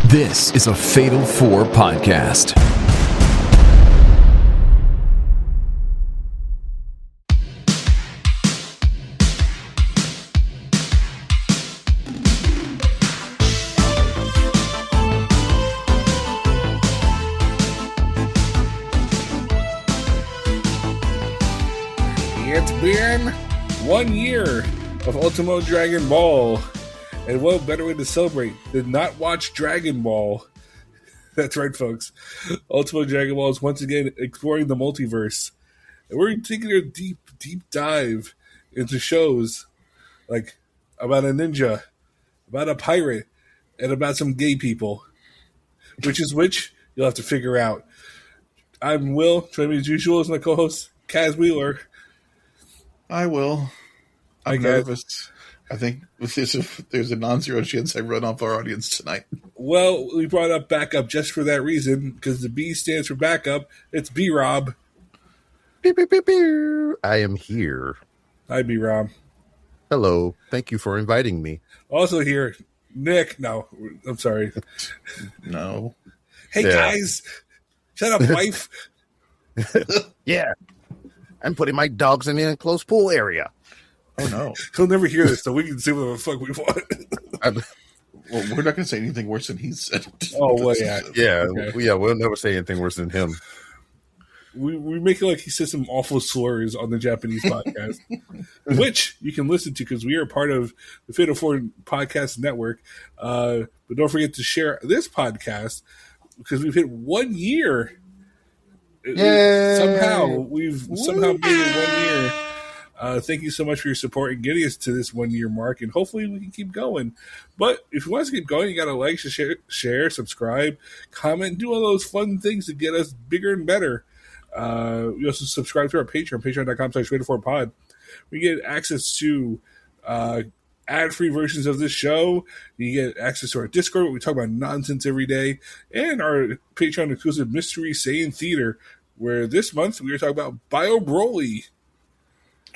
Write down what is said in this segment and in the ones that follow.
This is a Fatal 4 podcast. It's been 1 year of Ultimo Dragonball. And what better way to celebrate than not watch Dragonball? That's right, folks. Ultimo Dragonball is once again exploring the multiverse. And we're taking a deep dive into shows like about a ninja, about a pirate, and about some gay people. Which is which, you'll have to figure out. I'm Will. Joining me as usual is my co-host, Kaz Wheeler. I will. I'm nervous. I think there's a non-zero chance I run off our audience tonight. Well, we brought up backup just for that reason, because the B stands for backup. It's B-Rob. Pew, pew, pew, pew. I am here. Hi, B-Rob. Hello. Thank you for inviting me. Also here, Nick. No, I'm sorry. No. Hey, guys. Shut up, wife. Yeah. I'm putting my dogs in the enclosed pool area. Oh, no. He'll never hear this, so we can say what the fuck we want. Well, we're not going to say anything worse than he said. Oh, well, yeah. Yeah, Okay. yeah, we'll never say anything worse than him. We make it like he says some awful slurs on the Japanese podcast, which you can listen to because we are part of the Fatal 4 Podcast Network. But don't forget to share this podcast because we've hit 1 year. Yay! We've somehow made it 1 year. Thank you so much for your support and getting us to this 1 year mark, and hopefully we can keep going. But if you want us to keep going, you got to like, share, subscribe, comment, do all those fun things to get us bigger and better. You also subscribe to our Patreon, patreon.com/Fatal4Pod. We get access to ad-free versions of this show. You get access to our Discord, where we talk about nonsense every day, and our Patreon-exclusive Mystery Saiyan Theater, where this month we are talking about Bio Broly.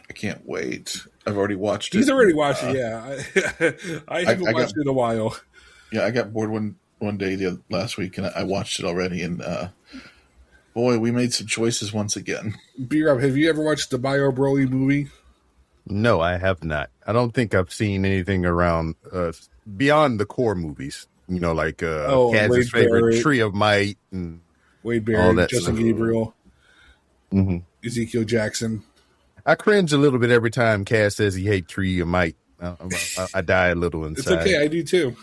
I can't wait. I've already watched it. He's already watched it, yeah. I haven't watched it in a while. Yeah, I got bored one day last week, and I watched it already, and boy, we made some choices once again. B-Rob, have you ever watched the Bio Broly movie? No, I have not. I don't think I've seen anything around beyond the core movies. You know, like Kaz's favorite Tree of Might and Wade Barrett, Justin stuff. Gabriel, Mm-hmm. Ezekiel Jackson. I cringe a little bit every time Kaz says he hates Tree of Might. I die a little inside. It's okay, I do too.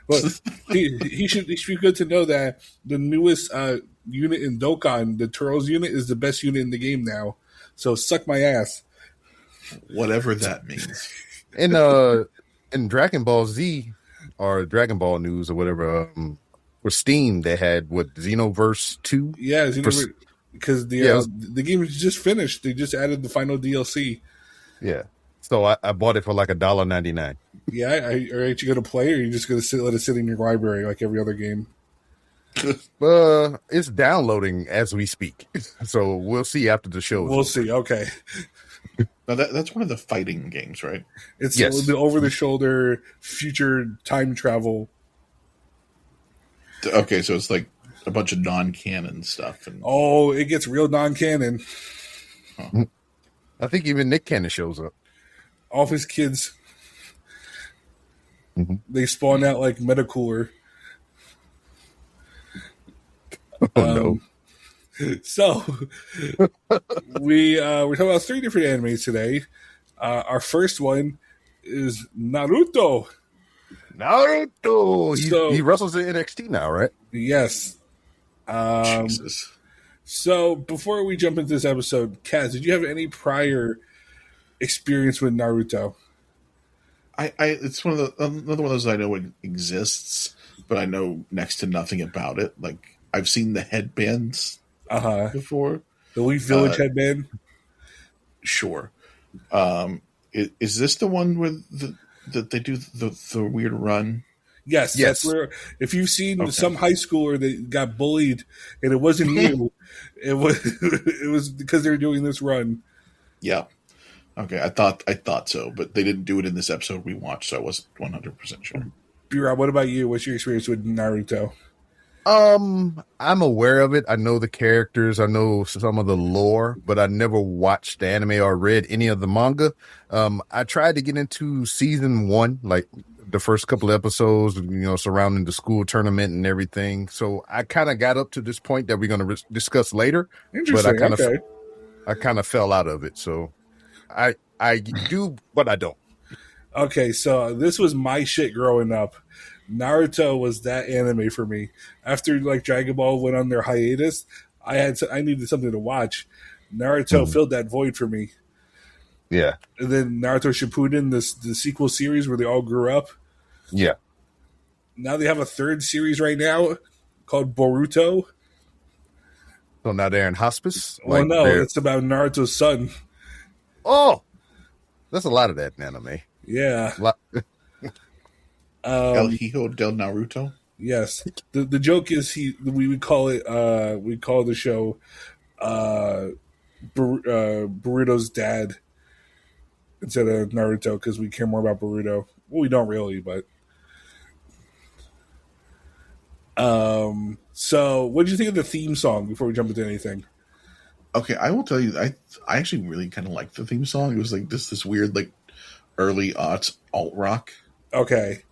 But he should be good to know that the newest unit in Dokkan, the Turtles unit, is the best unit in the game now. So suck my ass. Whatever that means. In Dragon Ball Z or Dragon Ball News or whatever, for Steam, they had Xenoverse 2? Yeah, Xenoverse. Because the game is just finished. They just added the final DLC. Yeah. So I bought it for like $1.99. Yeah, are you going to play, or are you just going to let it sit in your library like every other game? It's downloading as we speak. So we'll see after the show. We'll see. Okay. Now that's one of the fighting games, right? It's Yes. the over-the-shoulder future time travel. Okay, so it's like a bunch of non-canon stuff. And Oh, it gets real non-canon. I think even Nick Cannon shows up. All of his kids, they spawn out like Metacooler. Oh, no. So we're talking about 3 different animes today. Our first one is Naruto. Naruto! He wrestles in NXT now, right? Yes. Jesus. So before we jump into this episode, Kaz, did you have any prior experience with Naruto? It's another one of those I know it exists, but I know next to nothing about it. Like, I've seen the headbands before. The Leaf Village headband? Sure. Is this the one where that they do the weird run? Yes. That's where, if you've seen some high schooler that got bullied and it wasn't you, it was because they were doing this run. Yeah. Okay, I thought so, but they didn't do it in this episode we watched, so I wasn't 100% sure. B-Rob, what about you? What's your experience with Naruto? I'm aware of it. I know the characters. I know some of the lore, but I never watched the anime or read any of the manga. I tried to get into season 1, like the first couple of episodes, surrounding the school tournament and everything. So I kind of got up to this point that we're going to discuss later, but I kind of fell out of it. So I do, but I don't. Okay, so this was my shit growing up. Naruto was that anime for me. After like Dragon Ball went on their hiatus, I needed something to watch. Naruto filled that void for me. Yeah. And then Naruto Shippuden, the sequel series where they all grew up. Yeah. Now they have a third series right now called Boruto. So now they're in hospice? Well, no, it's about Naruto's son. Oh! That's a lot of that in anime. Yeah. El Hijo del Naruto? Yes. The joke is we would call it we call the show Boruto's dad instead of Naruto because we care more about Boruto. Well, we don't really, but so what did you think of the theme song before we jump into anything? Okay, I will tell you, I actually really kind of liked the theme song. It was like this weird like early aughts alt rock. Okay.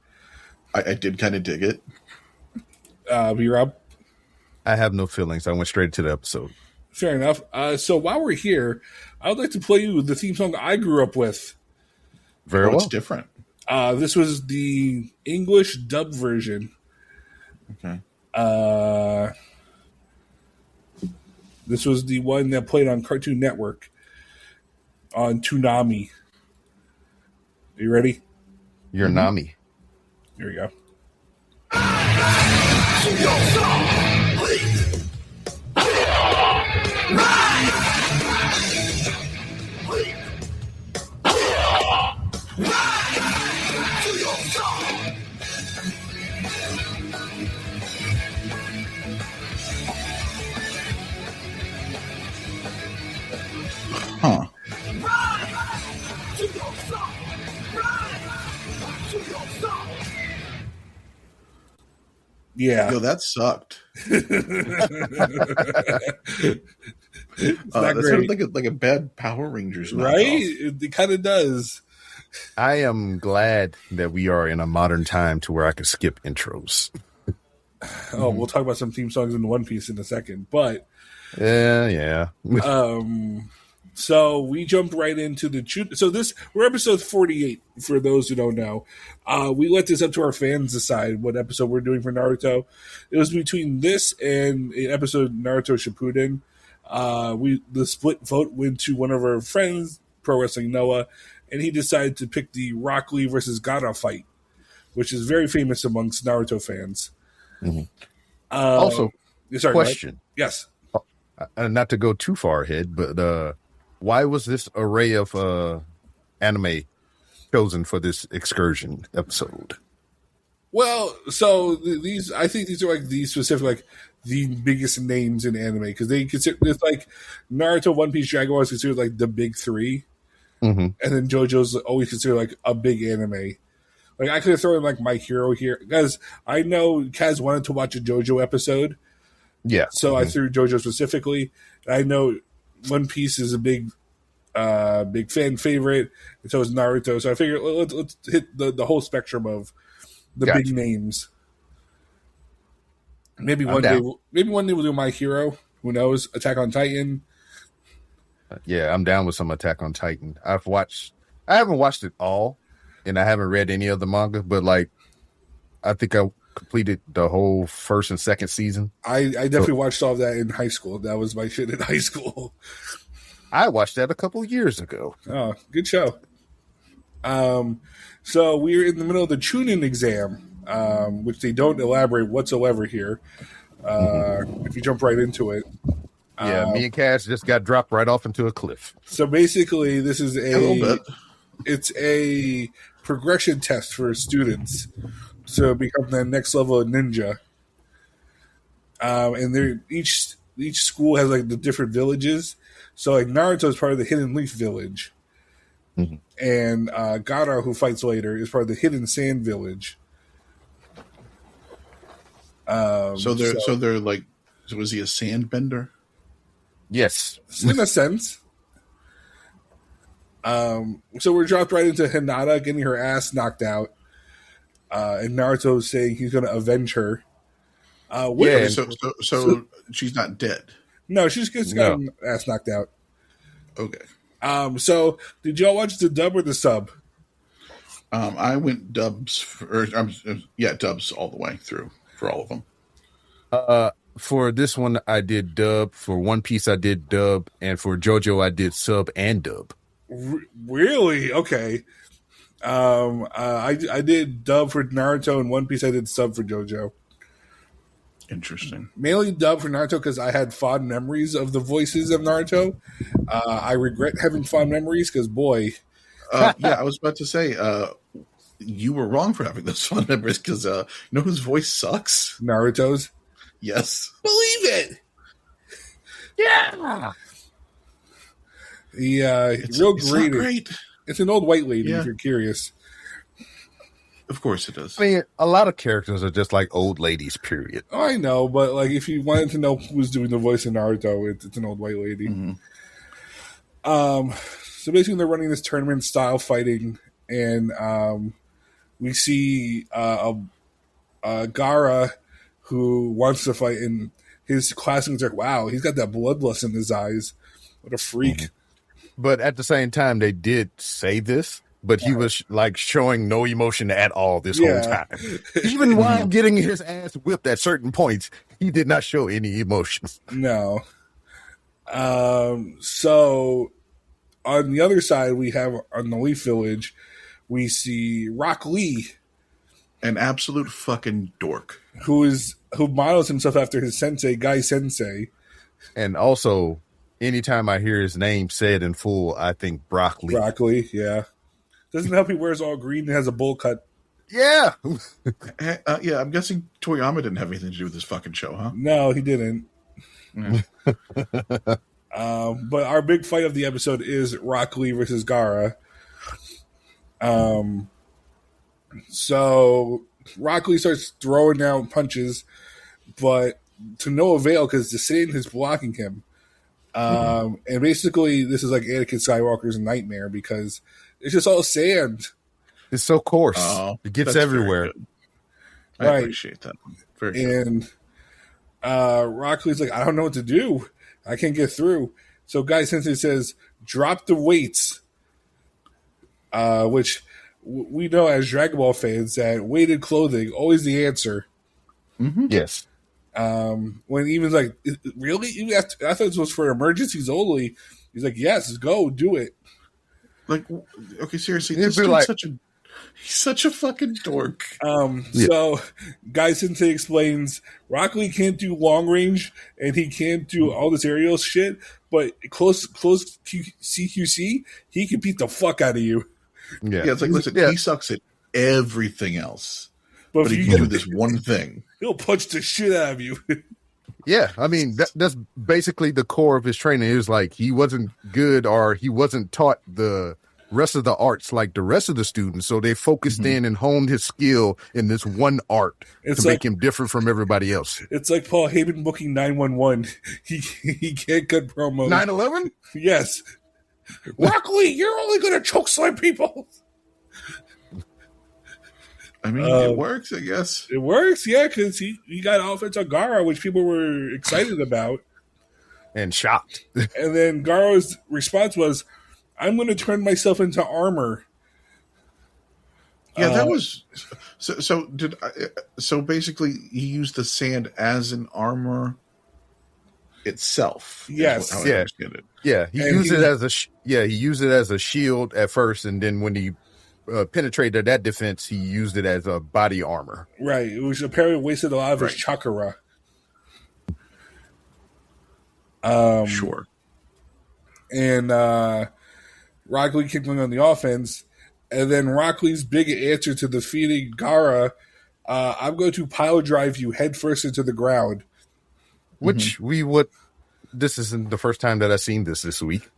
I did kind of dig it. B-Rob? I have no feelings. I went straight to the episode. Fair enough. So while we're here, I would like to play you the theme song I grew up with. Very well. It's different. This was the English dub version. Okay. This was the one that played on Cartoon Network on Toonami. Are you ready? You're Nami. Here we go. Huh. Yeah. Yo, that sucked. It's not that great. sounded like a bad Power Rangers knockoff. Right? It kind of does. I am glad that we are in a modern time to where I can skip intros. Oh, we'll talk about some theme songs in One Piece in a second, but yeah. So we jumped right into we're episode 48 for those who don't know. We let this up to our fans decide what episode we're doing for Naruto. It was between this and an episode Naruto Shippuden. The split vote went to one of our friends, Pro Wrestling Noah, and he decided to pick the Rock Lee versus Gaara fight, which is very famous amongst Naruto fans. Mm-hmm. Also, question. Right? Yes. Not to go too far ahead, but why was this array of anime chosen for this excursion episode? Well, so I think these are like the specific, like the biggest names in anime because they consider it's like Naruto, One Piece, Dragon Ball is considered like the big three, and then JoJo's always considered like a big anime. Like I could have thrown in like My Hero here because I know Kaz wanted to watch a JoJo episode, so I threw JoJo specifically. I know One Piece is a big fan favorite, and so is Naruto. So I figured let's hit the whole spectrum of the big names. Maybe one day we'll do My Hero. Who knows? Attack on Titan. Yeah, I'm down with some Attack on Titan. I haven't watched it all, and I haven't read any of the manga, but like I think I completed the whole first and second season. I definitely watched all of that in high school. That was my shit in high school. I watched that a couple years ago. Oh, good show. So we're in the middle of the Chunin exam, which they don't elaborate whatsoever here. If you jump right into it. Yeah, me and Cass just got dropped right off into a cliff. So basically, this is it's a progression test for students to become the next level of ninja. And each school has like the different villages. So like Naruto is part of the Hidden Leaf Village. And Gaara, who fights later, is part of the Hidden Sand Village. So they're like, so was he a sandbender? Yes. In a sense. So we're dropped right into Hinata getting her ass knocked out. And Naruto saying he's going to avenge her. Okay, so she's not dead. No, she just got her ass knocked out. Okay. So did y'all watch the dub or the sub? I went dubs, dubs all the way through for all of them. For this one, I did dub. For One Piece, I did dub, and for JoJo, I did sub and dub. Really? Okay. I did dub for Naruto, and One Piece I did sub for JoJo. Interesting. Mainly dub for Naruto because I had fond memories of the voices of Naruto. I regret having fond memories because, boy. I was about to say, you were wrong for having those fond memories because you know whose voice sucks? Naruto's. Yes. Believe it. Yeah. It's real not great. It's an old white lady, if you're curious. Of course it is. I mean, a lot of characters are just like old ladies, period. Oh, I know, but like if you wanted to know who's doing the voice of Naruto, it's an old white lady. Mm-hmm. So basically they're running this tournament style fighting, and we see Gaara who wants to fight, and his classmates are like, wow, he's got that bloodlust in his eyes. What a freak. Mm-hmm. But at the same time, they did say this, but he was like showing no emotion at all this whole time. Even while getting his ass whipped at certain points, he did not show any emotions. No. So on the other side, we have on the Leaf Village, we see Rock Lee, an absolute fucking dork, who models himself after his sensei, Guy Sensei. And also, anytime I hear his name said in full, I think Broccoli. Broccoli, yeah. Doesn't help he wears all green and has a bowl cut. Yeah. I'm guessing Toriyama didn't have anything to do with this fucking show, huh? No, he didn't. Yeah. But our big fight of the episode is Rock Lee versus Gaara. So Rock Lee starts throwing down punches, but to no avail because the Satan is blocking him. And basically, this is like Anakin Skywalker's nightmare because it's just all sand. It's so coarse. It gets everywhere. I appreciate that. Very good. And Rock Lee's like, I don't know what to do. I can't get through. So Guy Sensei says, drop the weights. Which we know as Dragon Ball fans that weighted clothing always the answer. Mm-hmm. Yes. When he was like, really? I thought this was for emergencies only. He's like, yes, go, do it. Like, okay, seriously, this dude's he's such a fucking dork. So Guy Sensei explains Rock Lee can't do long range and he can't do all this aerial shit, but close CQC, he can beat the fuck out of you. Yeah, it's like, listen, he sucks at everything else, but he can do this one thing. He'll punch the shit out of you. Yeah, I mean, that's basically the core of his training. It was like he wasn't good or he wasn't taught the rest of the arts like the rest of the students, so they focused in and honed his skill in this one art to make him different from everybody else. It's like Paul Heyman booking 911. He can't cut promos. 9/11? Yes. Rock Lee, you're only going to choke slam people. I mean, it works, I guess. It works, yeah, because he got offense on Gaara, which people were excited about. And shocked. And then Gaara's response was, I'm going to turn myself into armor. Yeah, that was... So basically, he used the sand as an armor itself. Yes. How I understand it. Yeah, he used it as a shield at first, and then when he penetrated that defense, he used it as a body armor. Right. It was apparently wasted a lot of his chakra. Sure. And Rock Lee kicked him on the offense. And then Rock Lee's big answer to defeating Gaara, I'm going to pile drive you headfirst into the ground. Which this isn't the first time that I've seen this week.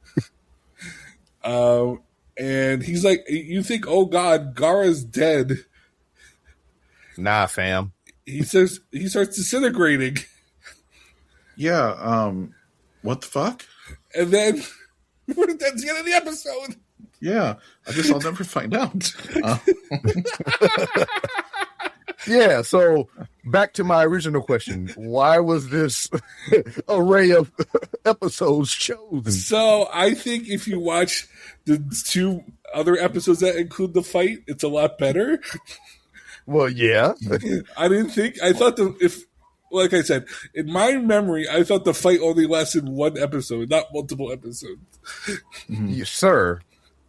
And he's like, you think, oh God, Gaara's dead. Nah, fam. he says he starts disintegrating. Yeah. What the fuck? And then that's the end of the episode. Yeah. I guess I'll never find out. Yeah, so back to my original question. Why was this array of episodes chosen? So I think if you watch the 2 other episodes that include the fight, it's a lot better. Well, yeah. I thought like I said, in my memory, I thought the fight only lasted 1 episode, not multiple episodes. Sir,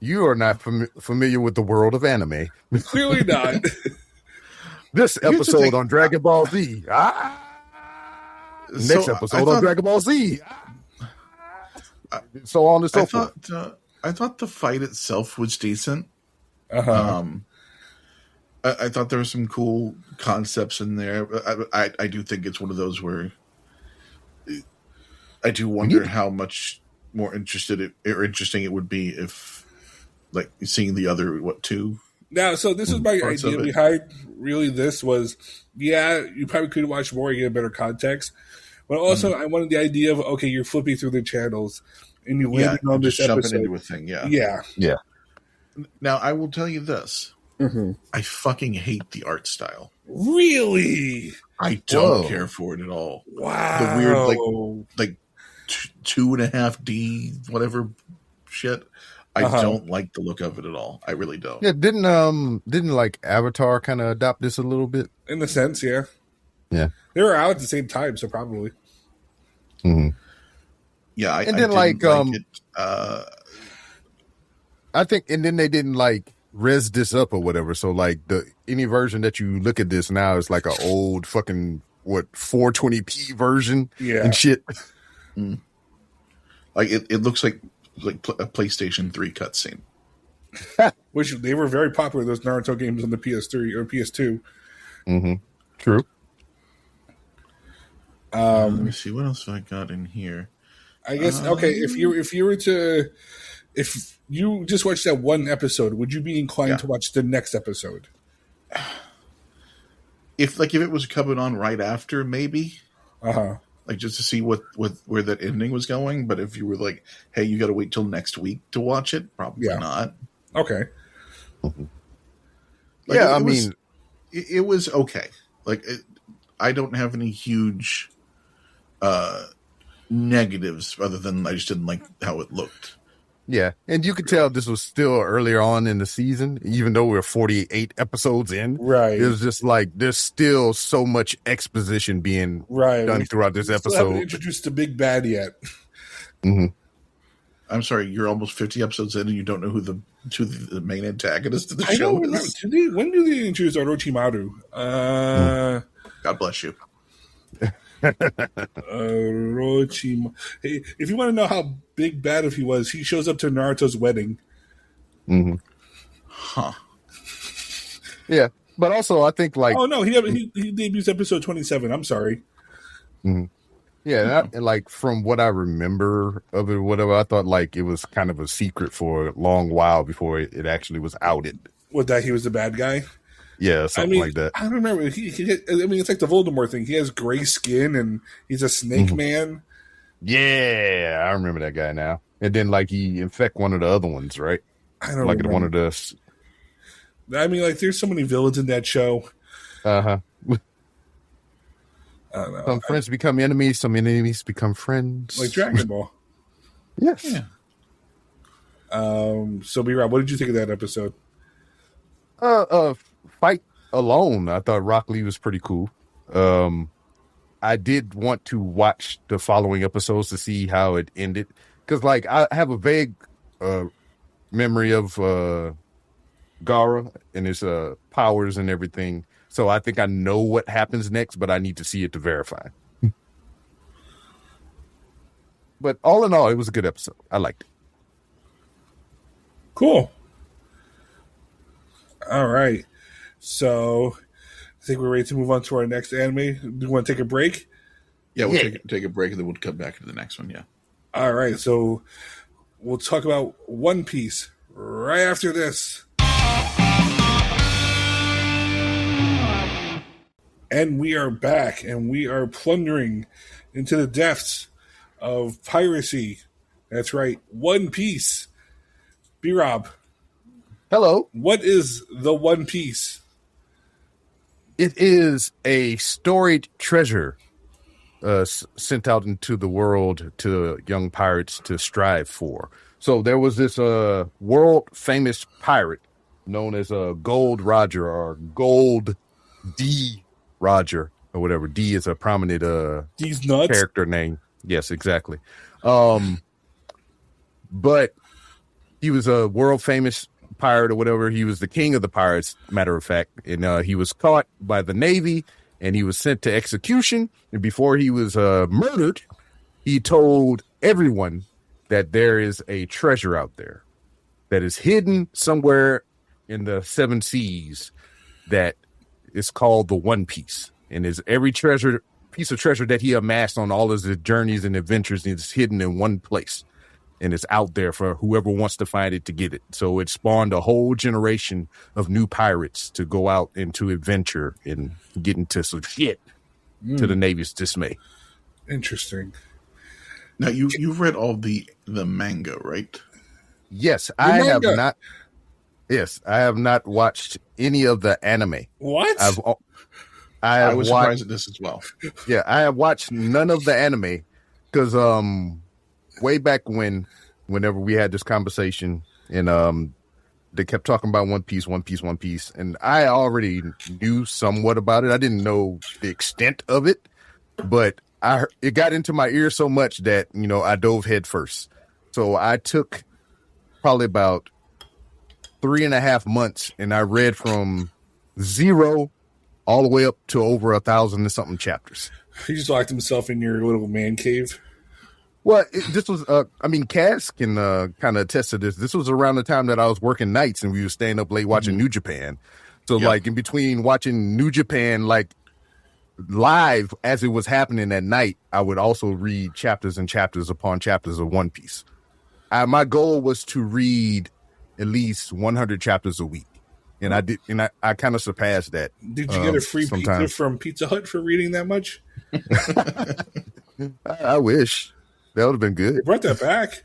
you are not familiar with the world of anime. Clearly not. This episode on Dragon Ball Z. Next episode on Dragon Ball Z. So on and so forth. I thought the fight itself was decent. Uh-huh. I thought there were some cool concepts in there. I do think it's one of those where I do wonder how much more interesting it would be if, like, seeing the other 2. Now, so this is my idea behind really this was, you probably could watch more and get a better context. But also, I wanted the idea of, okay, you're flipping through the channels and you landing on this episode. Jumping into a thing, Yeah. Now, I will tell you this. I fucking hate the art style. Really? I don't care for it at all. Wow. The weird, like 2.5D, whatever shit. I don't like the look of it at all. I really don't. Yeah, didn't like Avatar kind of adopt this a little bit? In the sense, yeah. Yeah. They were out at the same time, so probably. Yeah, I then didn't like it. I think, and then they didn't like res this up or whatever. So like any version that you look at this now is like an old fucking 420p version and shit. Like it looks like a PlayStation 3 cutscene. Which they were very popular, those Naruto games on the PS3 or PS2. True. Let me see what else I got in here. I guess if you just watched that 1 episode, would you be inclined to watch the next episode? If it was coming on right after, maybe. Like just to see where that ending was going. But if you were like, hey, you got to wait till next week to watch it, probably not. Okay. It was okay. Like I don't have any huge negatives other than I just didn't like how it looked. Yeah, and you could tell this was still earlier on in the season, even though we're 48 episodes in. Right. It was just like there's still so much exposition being done throughout this episode. Still haven't introduced the big bad yet. I'm sorry, you're almost 50 episodes in and you don't know who the main antagonist of the show is? When do they introduce Orochimaru? God bless you. Orochimaru. Hey, if you want to know how big bad if he was, he shows up to Naruto's wedding. Yeah, but also I think like he debuts episode 27. I'm sorry. Yeah, and like from what I remember of it, whatever, I thought like it was kind of a secret for a long while before it actually was outed. What, that he was the bad guy? Yeah, something like that. I don't remember. It's like the Voldemort thing. He has gray skin and he's a snake man. Yeah, I remember that guy now. And then like he infect one of the other ones, right? I don't like remember. One of the. I mean, like there's so many villains in that show. I don't know. Some friends become enemies. Some enemies become friends. Like Dragon Ball. Yes. Yeah. So, B-Rob, what did you think of that episode? Fight alone, I thought Rock Lee was pretty cool. I did want to watch the following episodes to see how it ended. Because, like, I have a vague memory of Gaara and his powers and everything. So I think I know what happens next, but I need to see it to verify. But all in all, it was a good episode. I liked it. Cool. All right. So I think we're ready to move on to our next anime. Do you want to take a break? Yeah, we'll take a break and then we'll come back to the next one. Yeah. All right. So we'll talk about One Piece right after this. And we are back, and we are plundering into the depths of piracy. That's right, One Piece. B-Rob. Hello. What is the One Piece? It is a storied treasure sent out into the world to young pirates to strive for. So there was this world famous pirate known as Gold Roger or Gold D Roger or whatever. D is a prominent D's nuts character name. Yes, exactly. But he was a world famous pirate or whatever. He was the king of the pirates, matter of fact. And he was caught by the Navy and he was sent to execution. And before he was murdered, he told everyone that there is a treasure out there that is hidden somewhere in the seven seas that is called the One Piece. And is every piece of treasure that he amassed on all of his journeys and adventures is hidden in one place. And it's out there for whoever wants to find it to get it. So it spawned a whole generation of new pirates to go out into adventure and get into some shit to the Navy's dismay. Interesting. Now you've read all the manga, right? Yes, I have not. Yes, I have not watched any of the anime. What? I was surprised at this as well. Yeah, I have watched none of the anime because way back whenever we had this conversation and they kept talking about One Piece, and I already knew somewhat about it. I didn't know the extent of it, but it got into my ear so much that, I dove head first. So I took probably about 3.5 months and I read from 0 all the way up to over 1,000 and something chapters. He just locked himself in your little man cave. Well, this was, Cass can kind of attest to this. This was around the time that I was working nights and we were staying up late watching New Japan. So, in between watching New Japan, live as it was happening at night, I would also read chapters and chapters upon chapters of One Piece. My goal was to read at least 100 chapters a week. And I did, and I kind of surpassed that. Did you get a free pizza from Pizza Hut for reading that much? I wish. That would have been good. They brought that back.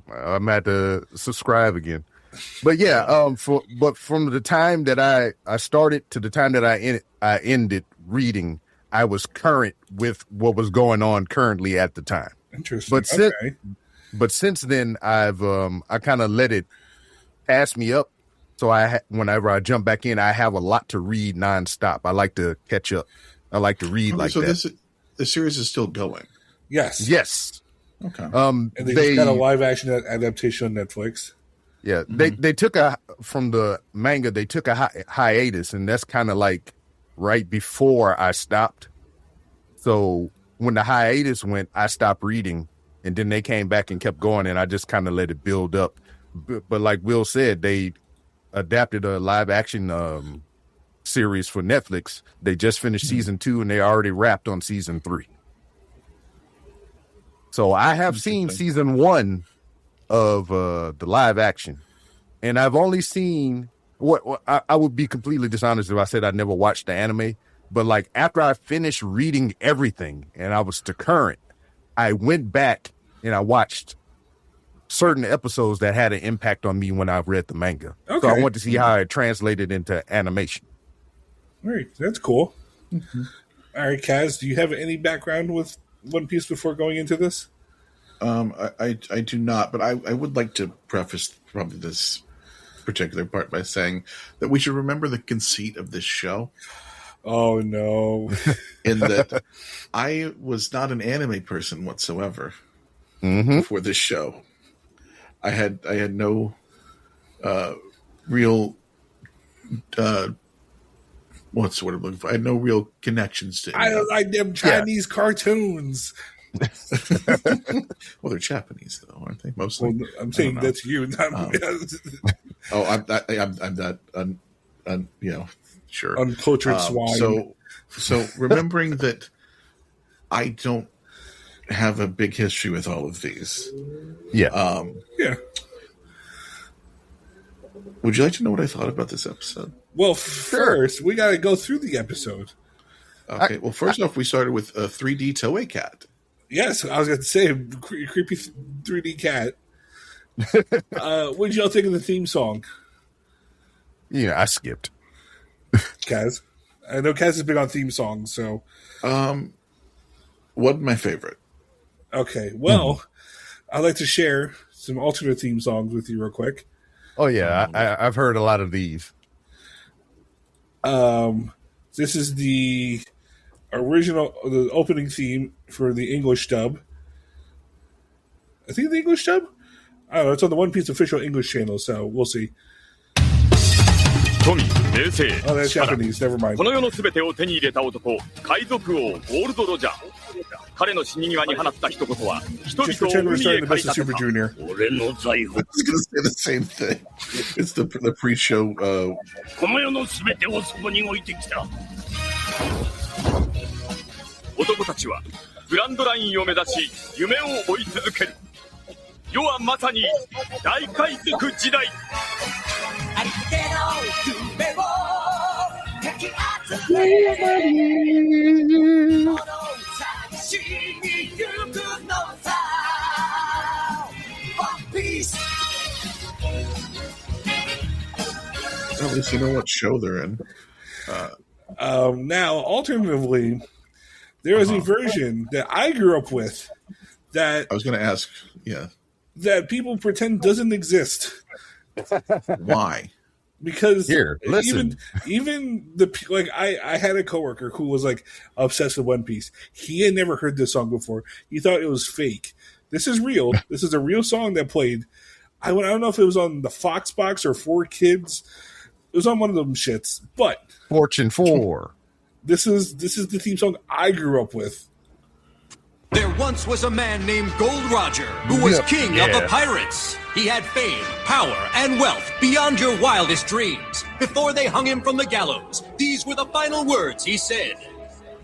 I'm at to subscribe again. But yeah, but from the time that I started to the time that I ended reading, I was current with what was going on currently at the time. Interesting. But since then, I kind of let it pass me up. So whenever I jump back in, I have a lot to read nonstop. I like to catch up. I like to read that. So the series is still going. Yes. Okay. And they just got a live action adaptation on Netflix. Yeah, they took from the manga. They took a hiatus, and that's kind of right before I stopped. So when the hiatus went, I stopped reading, and then they came back and kept going, and I just kind of let it build up. But like Will said, they adapted a live action series for Netflix. They just finished season 2, and they already wrapped on season 3. So I have seen season 1 of the live action, and I've only seen what I would be completely dishonest if I said I never watched the anime. But after I finished reading everything and I was to current, I went back and I watched certain episodes that had an impact on me when I read the manga. Okay. So I want to see how it translated into animation. All right, that's cool. Mm-hmm. All right, Kaz, do you have any background with One Piece before going into this? I do not, but I would like to preface probably this particular part by saying that we should remember the conceit of this show. Oh, no. In that I was not an anime person whatsoever before this show. I had no real what's the word I'm looking for? I had no real connections to it. I them Chinese cartoons. Well, they're Japanese though, aren't they? Mostly. Well, I'm saying that's you. Not I'm that sure. Uncultured swine. So remembering that I don't have a big history with all of these. Yeah. Yeah. Would you like to know what I thought about this episode? Well, first, we got to go through the episode. Okay, well, first off, we started with a 3D Toei cat. Yes, I was going to say, creepy 3D cat. What did y'all think of the theme song? Yeah, I skipped. Kaz? I know Kaz is big on theme songs, so... Wasn't my favorite. Okay, well, I'd like to share some alternate theme songs with you real quick. Oh, yeah, I've heard a lot of these. This is the opening theme for the English dub. I think the English dub? I don't know, it's on the One Piece official English channel, so we'll see. Oh, that's Japanese, never mind. この世のすべてを手に入れた男、海賊王ゴールド・ロジャー。彼の死に際に放った一言は、人 Just 々 pretend を we're 海 starting へ the 駆り best of 立て Super た。 Junior. 俺の財宝。 I was going to say the same thing. It's the pre-show. この世のすべてをそこに置いてきた。男たちはグランドラインを目指し、夢を追い続ける。世はまさに大海賊時代。At least you know what show they're in. Now, alternatively, there is a version that I grew up with that I was going to ask, yeah, that people pretend doesn't exist. why? Because Here, listen. even I had a coworker who was like obsessed with One Piece. He had never heard this song before. He thought it was fake. This is real. This is a real song that played. I don't know if it was on the Fox box or 4Kids. It was on one of them shits. But Fortune 4. this is the theme song I grew up with. There once was a man named Gold Roger who was king of the pirates. He had fame, power, and wealth beyond your wildest dreams. Before they hung him from the gallows, these were the final words he said.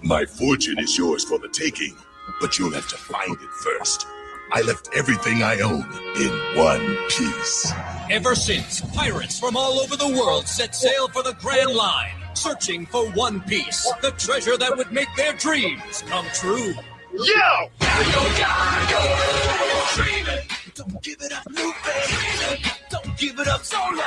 My fortune is yours for the taking, but you'll have to find it first. I left everything I own in one piece. Ever since, pirates from all over the world set sail for the Grand Line, searching for One Piece, the treasure that would make their dreams come true. Yo! Don't give it up, new baby. Don't give it up, solo.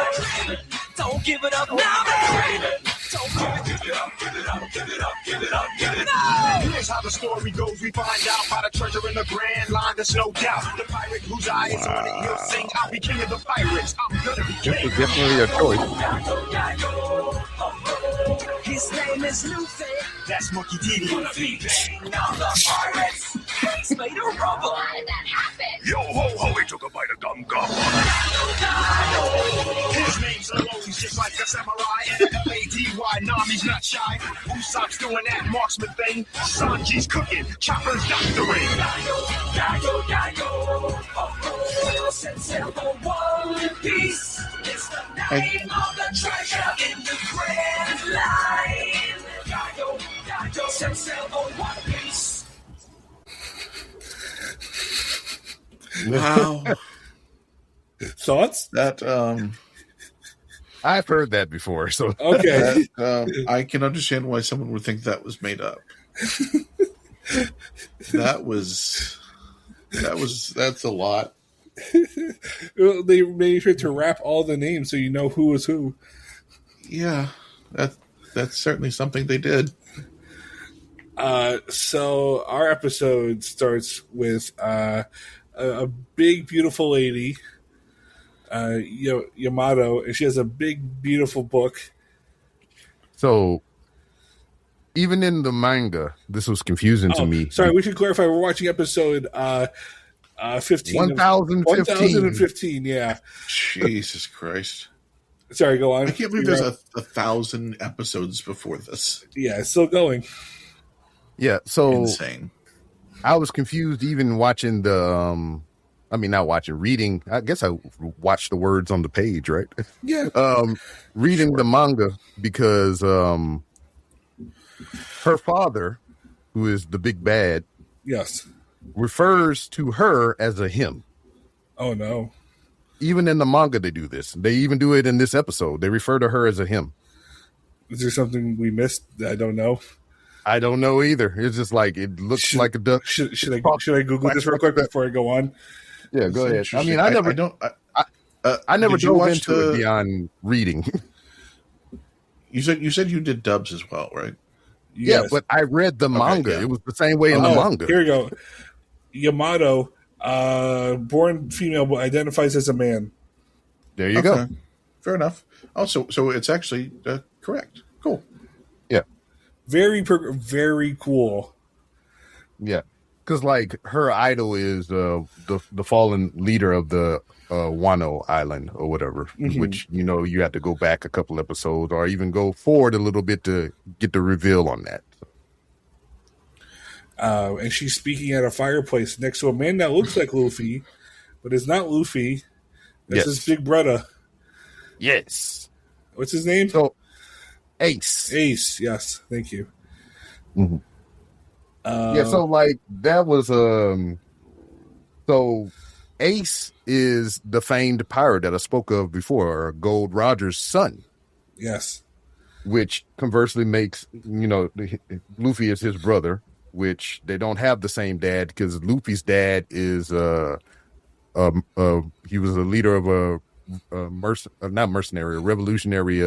Don't give it up now, baby. Don't give it up, give it up, give it up, give it up, give it up. Here's how the story goes. We find out by the treasure in the Grand Line. There's no doubt. The pirate whose eye is on it, he'll sing. I'll be king of the pirates. I'm gonna be king. This is definitely a choice. His name is Luffy. That's Monkey D. King of the pirates. He's made of rubber. How did that happen? Yo ho ho, he took a bite of gum gum. His name's alone, he's just like a samurai. And F-A-D-Y, Nami's not shy. Usopp's doing that marksman thing. Sanji's cooking, Chopper's doctoring. Set sail for One Piece. It's the name of the treasure in the Grand Line. Set sail for One Piece. Wow. Thoughts? That I've heard that before. So Okay. I can understand why someone would think that was made up. That's a lot. They made sure to wrap all the names so you know who was who. Yeah, that's certainly something they did. So our episode starts with a big, beautiful lady, Yamato, and she has a big, beautiful book. So even in the manga, this was confusing to me. Sorry, we should clarify. We're watching episode 15. 1015. Yeah. Jesus Christ. Sorry, go on. I can't believe there's a 1,000 episodes before this. Yeah, it's still going. Yeah, so Insane. I was confused even watching reading. I guess I watched the words on the page, right? Yeah. Reading the manga because her father, who is the big bad, Yes. refers to her as a him. Oh, no. even in the manga they do this. They even do it in this episode. They refer to her as a him. Is there something we missed that I don't know? I don't know either. It's just like it looks like a duck. Should I Google this real quick before I go on? Yeah, go ahead. I mean, I never dove into it beyond reading. You said you did dubs as well, right? Yeah, but I read the manga. It was the same way in the manga. Here we go. Yamato, born female, but identifies as a man. There you go. Fair enough. Also, so it's actually correct. Cool. Yeah. Very cool. Yeah. Because, like, her idol is the fallen leader of the Wano Island or whatever, which, you have to go back a couple episodes or even go forward a little bit to get the reveal on that. And she's speaking at a fireplace next to a man that looks like Luffy, but is not Luffy. That's his big brother. Yes. What's his name? So, Ace. Ace, yes. Thank you. Mm-hmm. So like that was so Ace is the famed pirate that I spoke of before, Gold Roger's son. Yes. Which conversely makes, Luffy is his brother, which they don't have the same dad because Luffy's dad is he was a leader of a revolutionary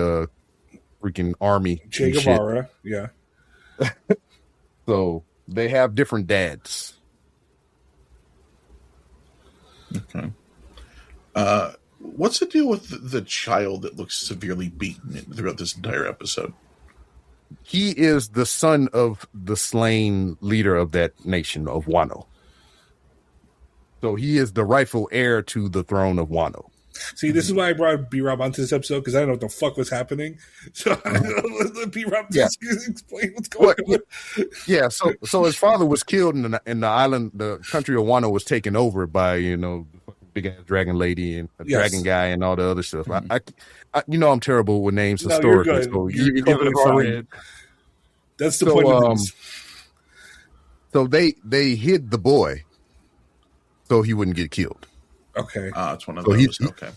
freaking army. Che Guevara, yeah. So they have different dads. Okay. What's the deal with the child that looks severely beaten throughout this entire episode? He is the son of the slain leader of that nation of Wano. So he is the rightful heir to the throne of Wano. See, this is why I brought B-Rob onto this episode, because I don't know what the fuck was happening. So let B-Rob just explain what's going on. Yeah, so his father was killed in the island, the country of Wano was taken over by, big ass dragon lady and a dragon guy and all the other stuff. I I'm terrible with names historically, so you're totally fine. That's the point of this. So they hid the boy so he wouldn't get killed. Okay. It's one of those. Okay.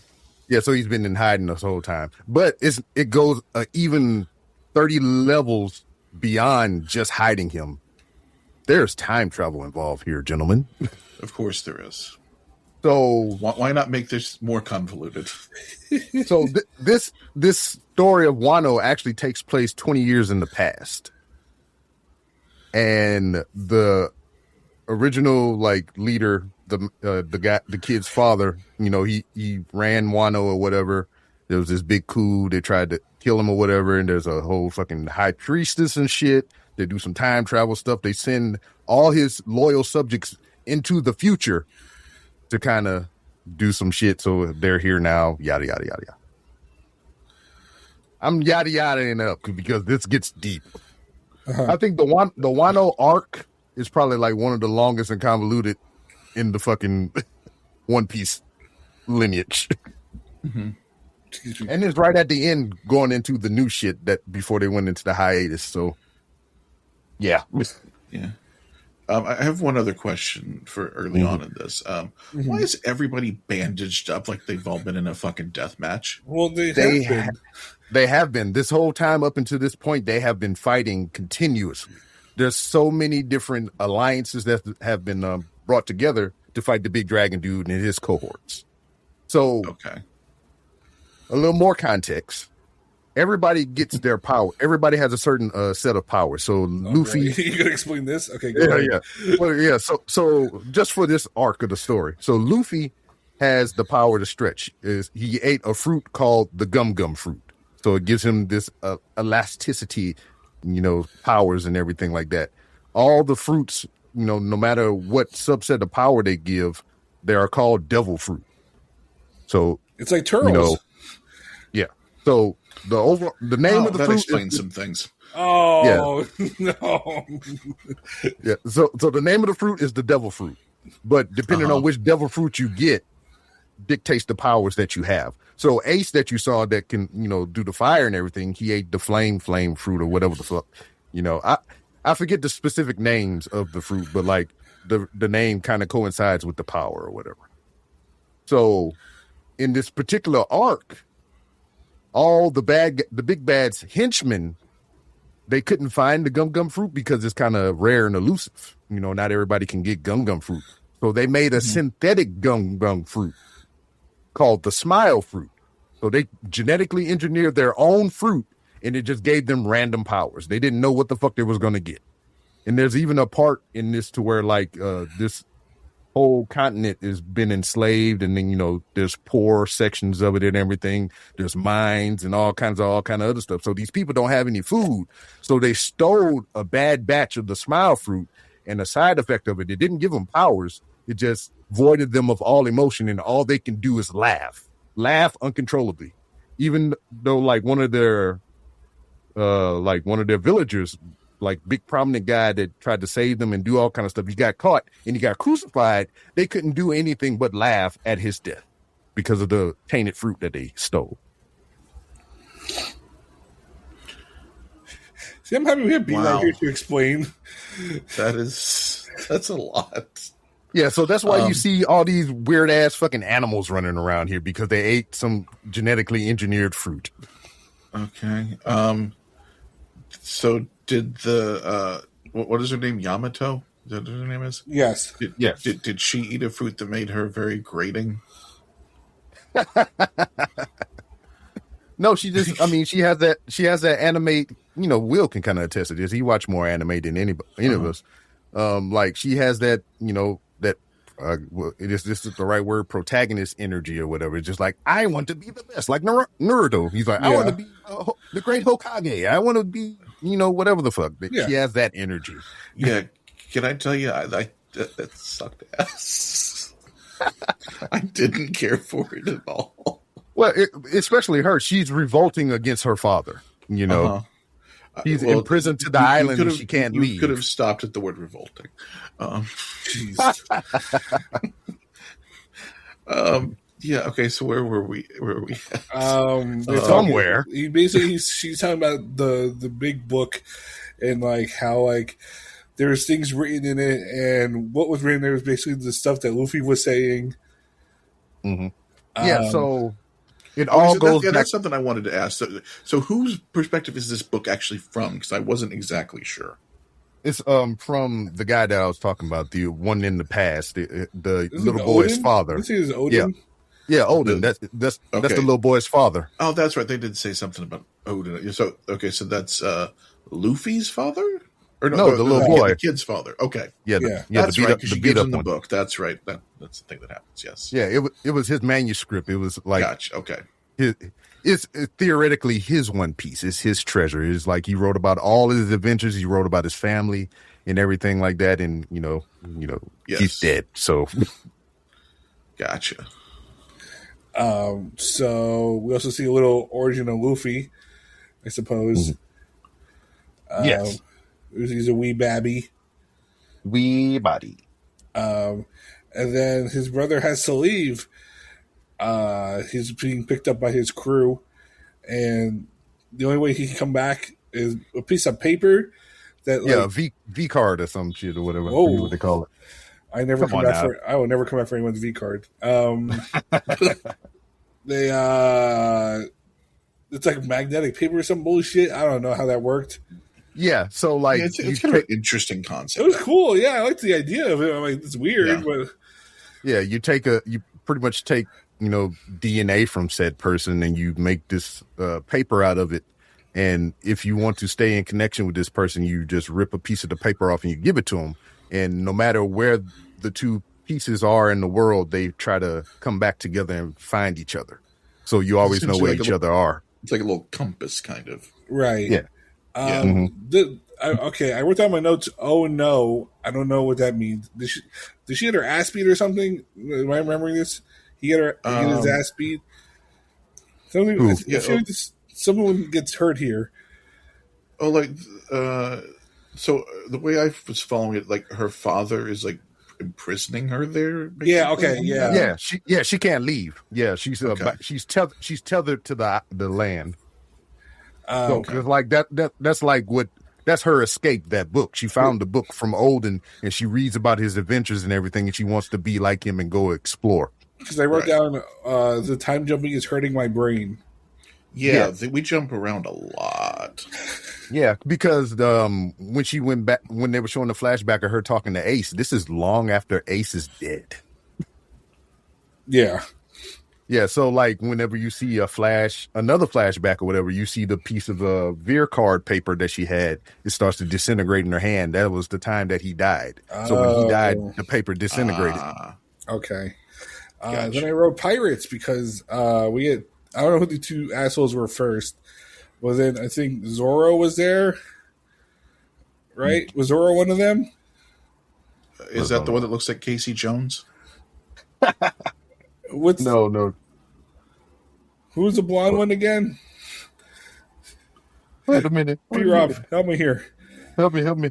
Yeah, so he's been in hiding this whole time. But it goes even 30 levels beyond just hiding him. There's time travel involved here, gentlemen. Of course there is. So why not make this more convoluted? So this story of Wano actually takes place 20 years in the past. And the original leader, the kid's father, he ran Wano or whatever. There was this big coup. They tried to kill him or whatever. And there's a whole fucking high priestess and shit. They do some time travel stuff. They send all his loyal subjects into the future to kind of do some shit. So they're here now. Yada, yada, yada, yada. I'm yada, yada-ing up because this gets deep. I think the Wano arc is probably one of the longest and convoluted in the fucking One Piece lineage. Mm-hmm. And it's right at the end going into the new shit that before they went into the hiatus. So, yeah. Yeah. I have one other question for early on in this. Why is everybody bandaged up like they've all been in a fucking death match? Well, they have been. They have been. This whole time up until this point, they have been fighting continuously. There's so many different alliances that have been brought together to fight the big dragon dude and his cohorts. So, okay, a little more context. Everybody gets their power. Everybody has a certain set of powers. So Luffy, you gonna explain this? Okay, go ahead. Well, yeah. So just for this arc of the story, so Luffy has the power to stretch. He ate a fruit called the gum fruit, so it gives him this elasticity, powers and everything like that. All the fruits, no matter what subset of power they give, they are called devil fruit. So it's like turtles. Yeah. So the name of the fruit explains some things. Oh no. Yeah. So the name of the fruit is the devil fruit, but depending on which devil fruit you get, dictates the powers that you have. So Ace that you saw that can do the fire and everything, he ate the flame fruit or whatever the fuck. I forget the specific names of the fruit, but the name kind of coincides with the power or whatever. So in this particular arc, all the big bad's henchmen, they couldn't find the gum fruit because it's kind of rare and elusive. You know, not everybody can get gum fruit. So they made a synthetic gum fruit called the smile fruit. So they genetically engineered their own fruit, and it just gave them random powers. They didn't know what the fuck they was going to get. And there's even a part in this to where like this whole continent has been enslaved, and then, you know, there's poor sections of it and everything. There's mines and all kinds of other stuff. So these people don't have any food. So they stole a bad batch of the smile fruit, and the side effect of it didn't give them powers. It just voided them of all emotion, and all they can do is laugh uncontrollably. Even though like one of their villagers, like big prominent guy that tried to save them and do all kind of stuff, he got caught and he got crucified. They couldn't do anything but laugh at his death because of the tainted fruit that they stole. See, I'm happy we have Bean right here to explain. That's a lot. Yeah, so that's why you see all these weird ass fucking animals running around here, because they ate some genetically engineered fruit. Okay. So did the what is her name? Yamato? Is that what her name is? Yes. Yes. Did she eat a fruit that made her very grating? No, she just, I mean, she has that anime, you know, Will can kind of attest to this. He watched more anime than any of us. Like she has that, you know, that, this is the right word, protagonist energy or whatever. It's just like, I want to be the best, like Naruto. He's like, I want to be the great Hokage. I want to be, you know, whatever the fuck. Yeah. She has that energy. Yeah. Can I tell you, that sucked ass. I didn't care for it at all. Well, especially her. She's revolting against her father, you know. He's imprisoned to the island and she can't leave. You could have stopped at the word revolting. Yeah, okay, so where were we? Somewhere. She's talking about the big book, and like how like there's things written in it, and what was written there was basically the stuff that Luffy was saying. Mm-hmm. Yeah, so it all goes back. That's something I wanted to ask. So whose perspective is this book actually from? Because I wasn't exactly sure. It's from the guy that I was talking about, the one in the past, the little boy's father. This is Odin. Yeah, Odin. That's the little boy's father. Oh, that's right. They did say something about Odin. So so that's Luffy's father, or no, the little boy, the kid's father. Okay, that's right. Because she gives him the book. That's right. That's the thing that happens. Yes. Yeah, it was his manuscript. It was like, gotcha. Okay. It's theoretically his One Piece. It's his treasure. It's like he wrote about all his adventures. He wrote about his family and everything like that. And you know, yes. He's dead. So, gotcha. So we also see a little origin of Luffy, I suppose. Mm-hmm. Yes. He's a wee babby. Wee body. And then his brother has to leave. He's being picked up by his crew, and the only way he can come back is a piece of paper that, like, V card or some shit or whatever. Whoa. What they call it. I will never come back for anyone's V card. It's like magnetic paper or some bullshit. I don't know how that worked. Yeah, so like it's kind of an interesting concept. It was cool. Yeah, I liked the idea of it. I'm like, it's weird, but you pretty much take, you know, DNA from said person and you make this paper out of it. And if you want to stay in connection with this person, you just rip a piece of the paper off and you give it to them. And no matter where the two pieces are in the world, they try to come back together and find each other. So you always know where each other are. It's like a little compass, kind of. Right. Yeah. I wrote down my notes. Oh no, I don't know what that means. Did she get her ass beat or something? Am I remembering this? He got his ass beat. Someone gets hurt here. Oh, like so the way I was following it, like her father is like imprisoning her there. Basically? Yeah. Okay. Yeah. She can't leave. Yeah. She's she's tethered to the land. So it's like that's like that's her escape, that book. She found the book from Odin and she reads about his adventures and everything, and she wants to be like him and go explore. because I wrote down the time jumping is hurting my brain. Yeah, we jump around a lot. Yeah, because when she went back, when they were showing the flashback of her talking to Ace, this is long after Ace is dead. Yeah. Yeah, so like whenever you see another flashback or whatever, you see the piece of Veer card paper that she had, it starts to disintegrate in her hand. That was the time that he died. So when he died, the paper disintegrated. Okay. Gotcha. Then I wrote pirates because we had, I don't know who the two assholes were first. Well, then I think Zoro was there, right? Was Zoro one of them? Is that the one that looks like Casey Jones? No. Who's the blonde one again? Wait a minute. P-Rob, help me here. Help me. Help me,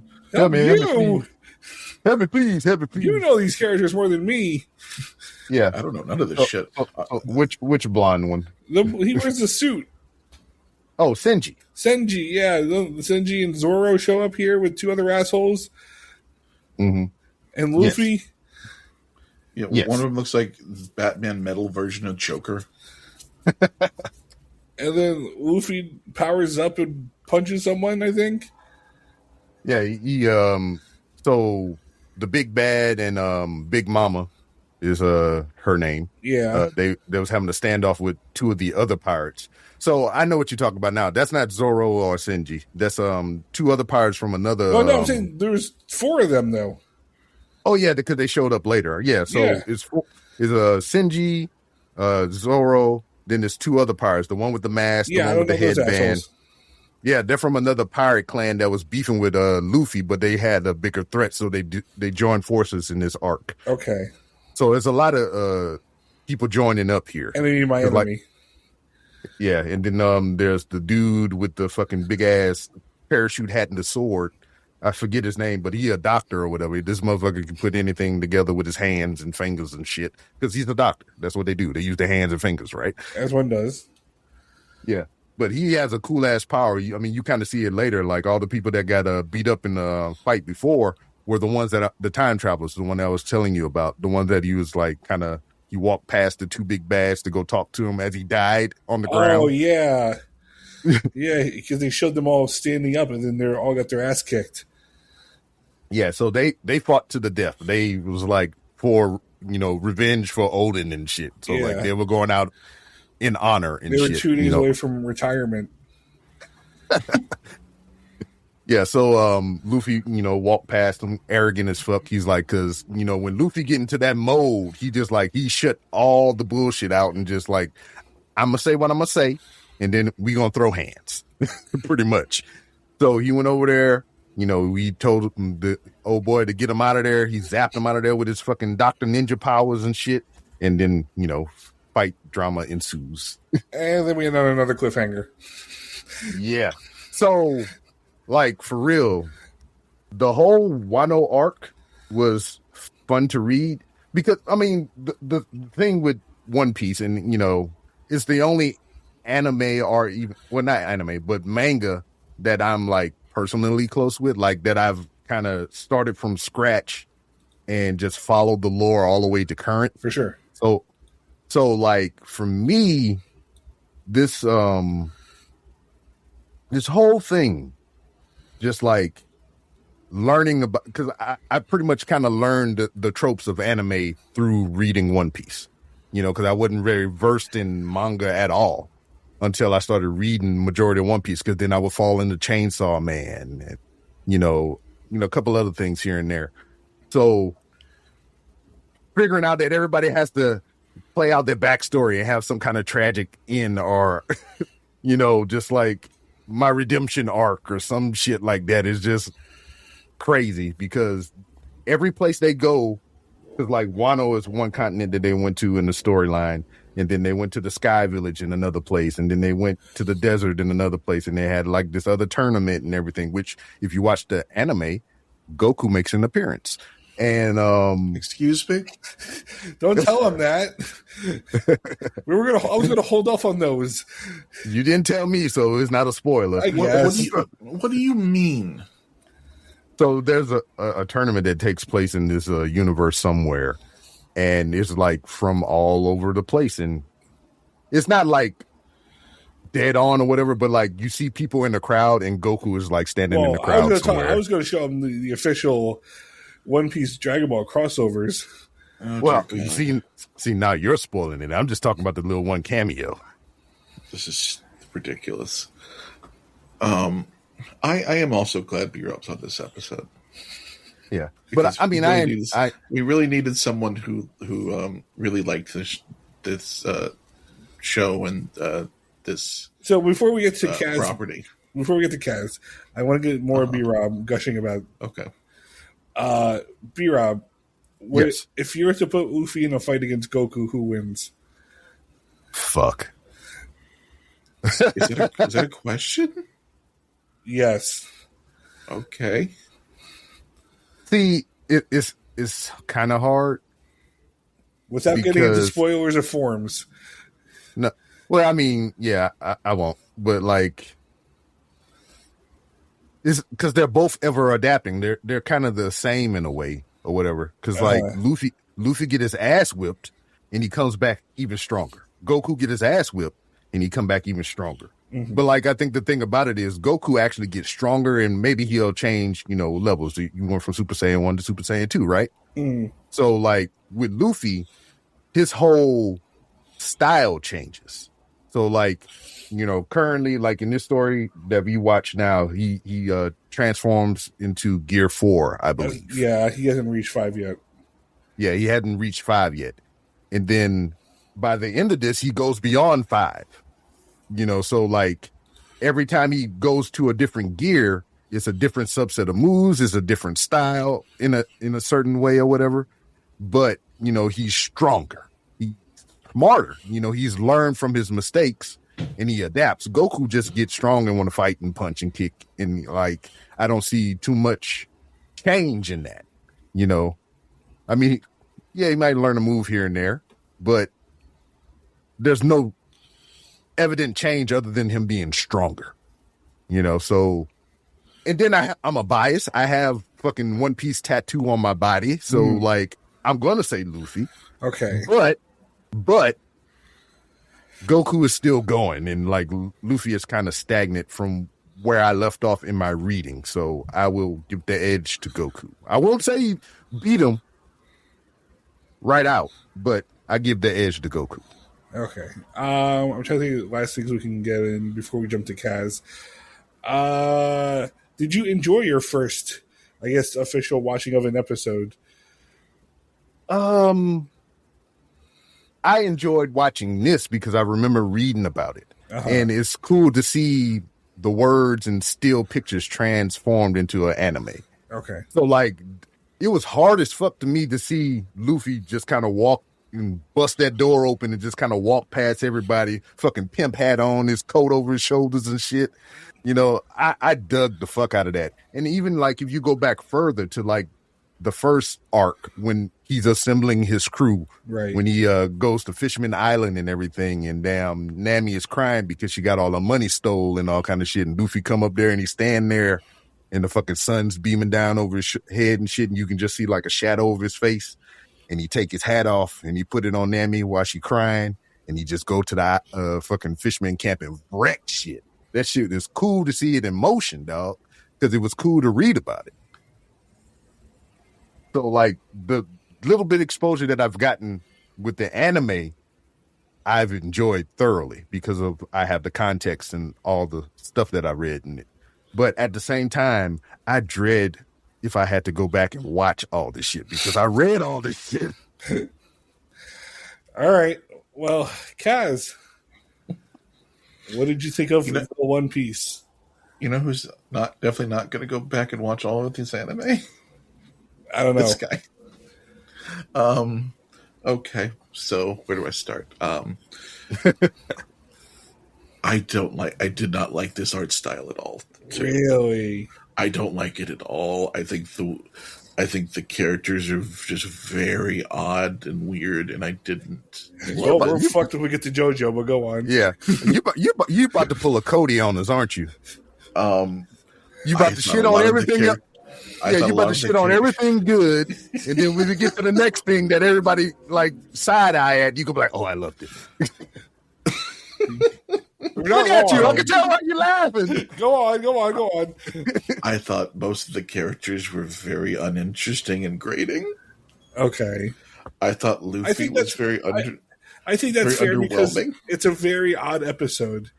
please. You know these characters more than me. Yeah. I don't know none of this shit. Which blonde one? He wears the suit. Oh, Senji, yeah. Senji and Zoro show up here with two other assholes. Mm-hmm. And Luffy. Yes. Yeah, one of them looks like Batman metal version of Joker. And then Luffy powers up and punches someone, I think. Yeah, he so the big bad and Big Mama is her name. Yeah. They was having a standoff with two of the other pirates. So I know what you're talking about now. That's not Zoro or Senji. That's two other pirates from another. Oh no, I'm saying there's four of them though. Oh yeah, because they showed up later. Yeah, so it's Senji, Zoro. Then there's two other pirates. The one with the mask, the one with the headband. Yeah, they're from another pirate clan that was beefing with Luffy, but they had a bigger threat, so they joined forces in this arc. Okay. So there's a lot of people joining up here. Enemy, my enemy. Like, yeah, and then there's the dude with the fucking big ass parachute hat and the sword. I forget his name, but he a doctor or whatever. This motherfucker can put anything together with his hands and fingers and shit because he's a doctor. That's what they do. They use their hands and fingers, right? As one does. Yeah, but he has a cool ass power. I mean, you kind of see it later. Like all the people that got beat up in the fight before were the ones that the time travelers, the one that I was telling you about, the one that he was like kind of. He walked past the two big bads to go talk to him as he died on the ground. Oh yeah, yeah, because they showed them all standing up, and then they all got their ass kicked. Yeah, so they fought to the death. They was like for revenge for Odin and shit. So like they were going out in honor and shit. They were 2 days away from retirement. Yeah, so Luffy, walked past him, arrogant as fuck. He's like, because when Luffy get into that mode, he just like he shut all the bullshit out and just like, I'm gonna say what I'm gonna say, and then we gonna throw hands, pretty much. So he went over there. We told the old boy to get him out of there. He zapped him out of there with his fucking Dr. Ninja powers and shit. And then, fight drama ensues. And then we end on another cliffhanger. Yeah. So, like, for real, the whole Wano arc was fun to read. Because, I mean, the thing with One Piece, and, it's the only anime or even, well, not anime, but manga that I'm, like, personally close with, like that I've kind of started from scratch and just followed the lore all the way to current. For sure. So like for me, this whole thing, just like learning about, because I pretty much kind of learned the tropes of anime through reading One Piece, because I wasn't very versed in manga at all until I started reading majority of One Piece, because then I would fall into Chainsaw Man and, a couple other things here and there. So figuring out that everybody has to play out their backstory and have some kind of tragic end or, just like my redemption arc or some shit like that is just crazy, because every place they go, because like Wano is one continent that they went to in the storyline. And then they went to the Sky Village in another place. And then they went to the desert in another place. And they had like this other tournament and everything, which if you watch the anime, Goku makes an appearance. And excuse me? Don't tell him that. I was gonna hold off on those. You didn't tell me, so it's not a spoiler. What do you mean? So there's a tournament that takes place in this universe somewhere. and it's like from all over the place, and it's not like dead on or whatever, but like you see people in the crowd, and Goku is like standing in the crowd somewhere. I was going to show him the official One Piece Dragon Ball crossovers. Oh, well, see, now you're spoiling it. I'm just talking about the little one cameo. This is ridiculous. I am also glad B-Rob's on this episode. Yeah, because but I mean, we really needed someone who really liked this show and this. So before we get to Kaz property, I want to get more B-Rob gushing about. Okay, B-Rob. Yes. If you were to put Luffy in a fight against Goku, who wins? Fuck. Is that a question? Yes. Okay. See, it's kind of hard. Without getting into spoilers or forms. No. Well, I mean, yeah, I won't. But like, it's because they're both ever adapting. They're kind of the same in a way. Or whatever, because like Luffy get his ass whipped and he comes back even stronger. Goku get his ass whipped and he come back even stronger. Mm-hmm. But like I think the thing about it is Goku actually gets stronger and maybe he'll change, levels. You went from Super Saiyan 1 to Super Saiyan 2, right? Mm. So like with Luffy, his whole style changes. So like, currently like in this story that we watch now, he transforms into Gear 4, I believe. Yeah, he hasn't reached 5 yet. Yeah, he hadn't reached 5 yet. And then by the end of this, he goes beyond 5. So like every time he goes to a different gear, it's a different subset of moves, it's a different style in a certain way or whatever. But, he's stronger. He's smarter. He's learned from his mistakes. And he adapts. Goku just gets strong and want to fight and punch and kick. And like, I don't see too much change in that, I mean, yeah, he might learn a move here and there, but there's no evident change other than him being stronger, so, and then I'm a bias. I have fucking One Piece tattoo on my body. So like, I'm going to say Luffy. Okay. But Goku is still going, and like Luffy is kind of stagnant from where I left off in my reading. So I will give the edge to Goku. I won't say he beat him right out, but I give the edge to Goku. Okay. I'm trying to think of the last things we can get in before we jump to Kaz. Did you enjoy your first, I guess, official watching of an episode? I enjoyed watching this because I remember reading about it. And it's cool to see the words and still pictures transformed into an anime. Okay. So, like, it was hard as fuck to me to see Luffy just kind of walk and bust that door open and just kind of walk past everybody, fucking pimp hat on, his coat over his shoulders and shit. I dug the fuck out of that. And even, like, if you go back further to, like, the first arc when he's assembling his crew, right? When he goes to Fishman Island and everything, and damn Nami is crying because she got all her money stole and all kind of shit. And Luffy come up there and he's standing there, and the fucking sun's beaming down over his head and shit, and you can just see like a shadow over his face. And he take his hat off and he put it on Nami while she crying, and he just go to the fucking Fishman camp and wreck shit. That shit is cool to see it in motion, dog, because it was cool to read about it. So, like, the little bit exposure that I've gotten with the anime, I've enjoyed thoroughly because I have the context and all the stuff that I read in it. But at the same time, I dread if I had to go back and watch all this shit because I read all this shit. All right. Well, Kaz, what did you think of One Piece? Who's definitely not going to go back and watch all of this anime? I don't know. This guy. Okay, so where do I start? I did not like this art style at all. Really? I don't like it at all. I think the characters are just very odd and weird, and I didn't. Well, we're fucked if we get to JoJo, but go on. Yeah, you about to pull a Cody on us, aren't you? You about to shit on everything. You about to shit on everything good, and then when we get to the next thing that everybody like side eye at, you can be like, "Oh, I loved it." Look at you! I can tell why you're laughing. Go on. I thought most of the characters were very uninteresting and grating. Okay. I thought Luffy was very I think that's fair because it's a very odd episode.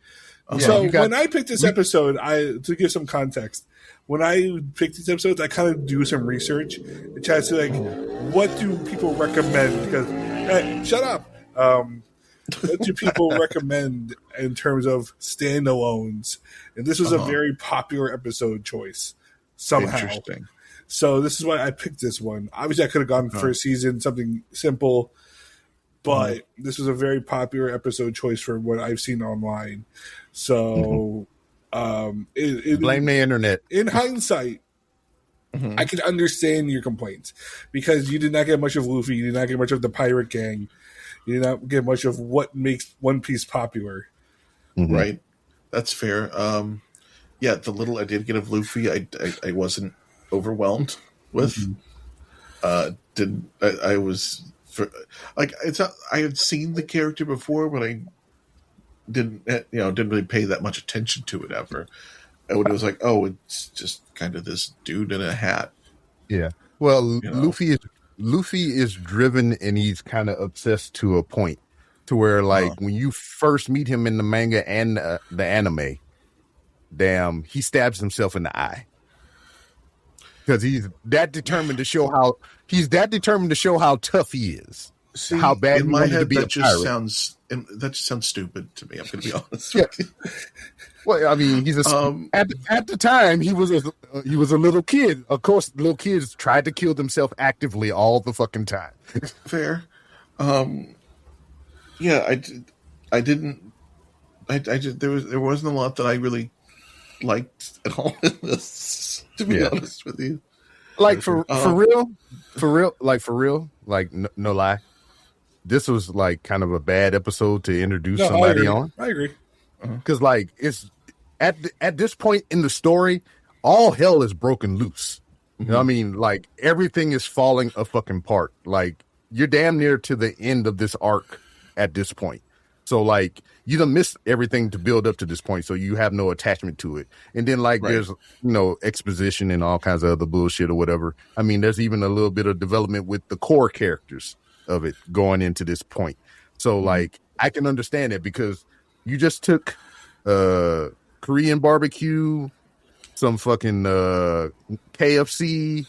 So when I picked this episode, to give some context, when I picked these episodes, I kind of do some research and try to see like what do people recommend? Because hey, shut up. What do people recommend in terms of standalones? And this was a very popular episode choice somehow. Interesting. So this is why I picked this one. Obviously, I could have gone first season, something simple, but this was a very popular episode choice for what I've seen online. So blame the internet. In hindsight, I can understand your complaints because you did not get much of Luffy, you did not get much of the pirate gang, you did not get much of what makes One Piece popular. Right. That's fair. The little I did get of Luffy, I wasn't overwhelmed with. I had seen the character before, but I didn't really pay that much attention to it ever. And it was like, oh, it's just kind of this dude in a hat. Yeah. Well, Luffy is driven and he's kind of obsessed to a point to where, like, when you first meet him in the manga and the anime, he stabs himself in the eye because he's that determined to show how tough he is. See, how bad in my head, to be that just sounds stupid to me. I'm going to be honest with you. Well, I mean, he's at the time he was a little kid. Of course, little kids tried to kill themselves actively all the fucking time. Fair. I didn't. There wasn't a lot that I really liked at all in this. To be honest with you, like for real, like no lie. This was like kind of a bad episode to introduce somebody on. I agree. Because like it's at this point in the story, all hell is broken loose. You know what I mean? Like everything is falling a fucking apart. Like you're damn near to the end of this arc at this point. So like you done missed everything to build up to this point, so you have no attachment to it. And then like there's exposition and all kinds of other bullshit or whatever. I mean, there's even a little bit of development with the core characters of it going into this point. So like I can understand it because you just took Korean barbecue, some fucking KFC,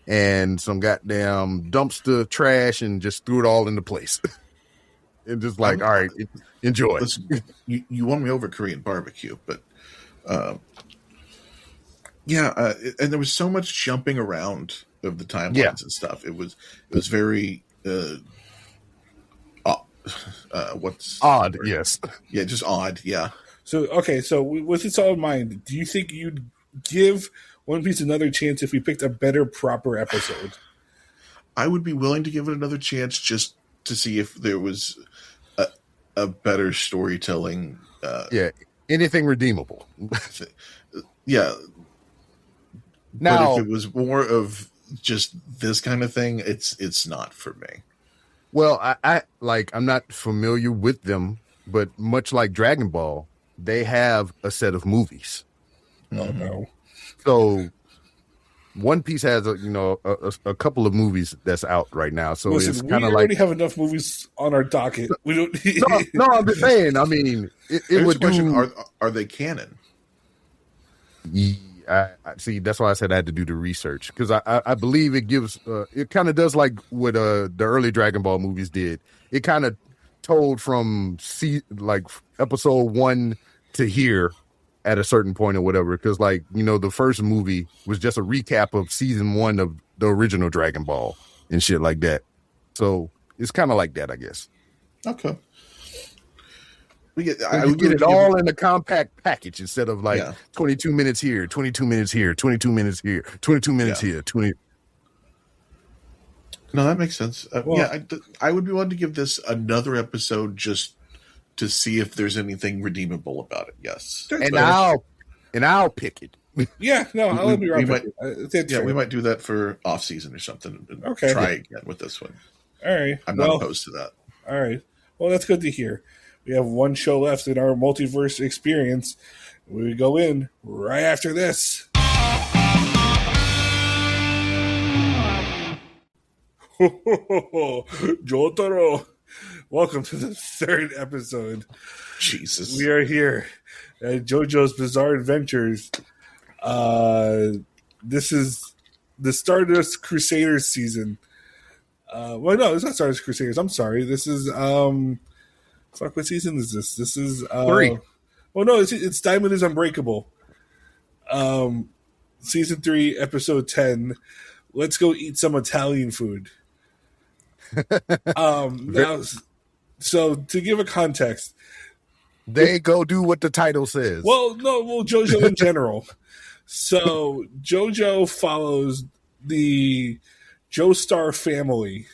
and some goddamn dumpster trash and just threw it all into place. And just like, all right, enjoy. Listen, you won me over Korean barbecue, but and there was so much jumping around of the timelines and stuff. It was very what's odd? Yes, yeah, just odd. Yeah. So with this all in mind, do you think you'd give One Piece another chance if we picked a better, proper episode? I would be willing to give it another chance just to see if there was a better storytelling. Anything redeemable. Yeah. Now, but if it was more of just this kind of thing, it's not for me. Well, I'm not familiar with them, but much like Dragon Ball, they have a set of movies. Oh no. So One Piece has a couple of movies that's out right now. So it's kind of like we already have enough movies on our docket. We don't. No, I'm just saying. I mean, it would question: Are they canon? I see. That's why I said I had to do the research because I believe it gives. It kind of does like what the early Dragon Ball movies did. It kind of told from episode 1 to here at a certain point or whatever, because the first movie was just a recap of season 1 of the original Dragon Ball and shit like that. So it's kind of like that, I guess. Okay. I would get it all in a compact package instead of 22 minutes here, 22 minutes here, 22 minutes here, 22 minutes here, 20. No, that makes sense. I would be willing to give this another episode just to see if there's anything redeemable about it. Yes, and I'll pick it. Yeah, no, I'll be right. We might do that for off season or something. And okay, try again with this one. All right, I'm not opposed to that. All right, well, that's good to hear. We have one show left in our multiverse experience. We go in right after this. Jotaro, welcome to the third episode. Jesus, we are here at JoJo's Bizarre Adventures. This is the Stardust Crusaders season. Well, no, it's not Stardust Crusaders. I'm sorry. This is what season is this? This is 3. Well, no, it's Diamond is Unbreakable. Season 3, episode 10. Let's go eat some Italian food. Now, so to give a context, they go do what the title says. Well, JoJo in general. So JoJo follows the Joestar family,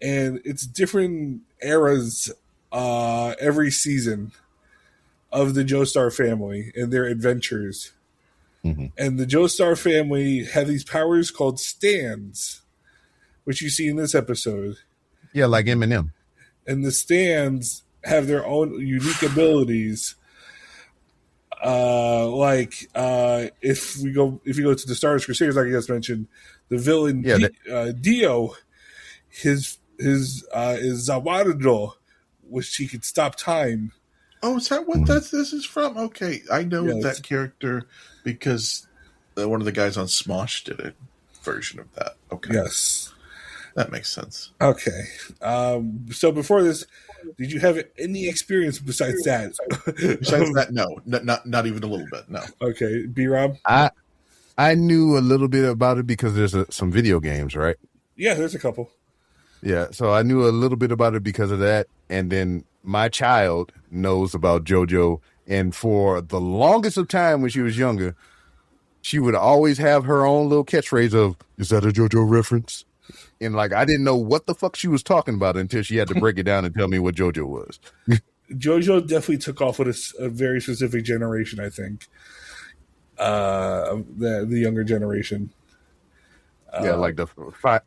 and it's different eras every season of the Joestar family and their adventures. Mm-hmm. And the Joestar family have these powers called stands, which you see in this episode. Yeah, like Eminem. And the stands have their own unique abilities. If you go to the Stardust Crusaders, like I just mentioned, the villain Dio, his is Zawardo, which he could stop time. Oh, is that what this is from? Okay, I know that character because one of the guys on Smosh did a version of that. Okay, yes, that makes sense. Okay, so before this, did you have any experience besides that? Besides that, no, not even a little bit. No. Okay, B-Rob? I knew a little bit about it because there's some video games, right? Yeah, there's a couple. Yeah, so I knew a little bit about it because of that, and then my child knows about JoJo, and for the longest of time when she was younger, she would always have her own little catchphrase of, "Is that a JoJo reference?" And I didn't know what the fuck she was talking about until she had to break it down and tell me what JoJo was. JoJo definitely took off with a very specific generation, I think. The younger generation. Like the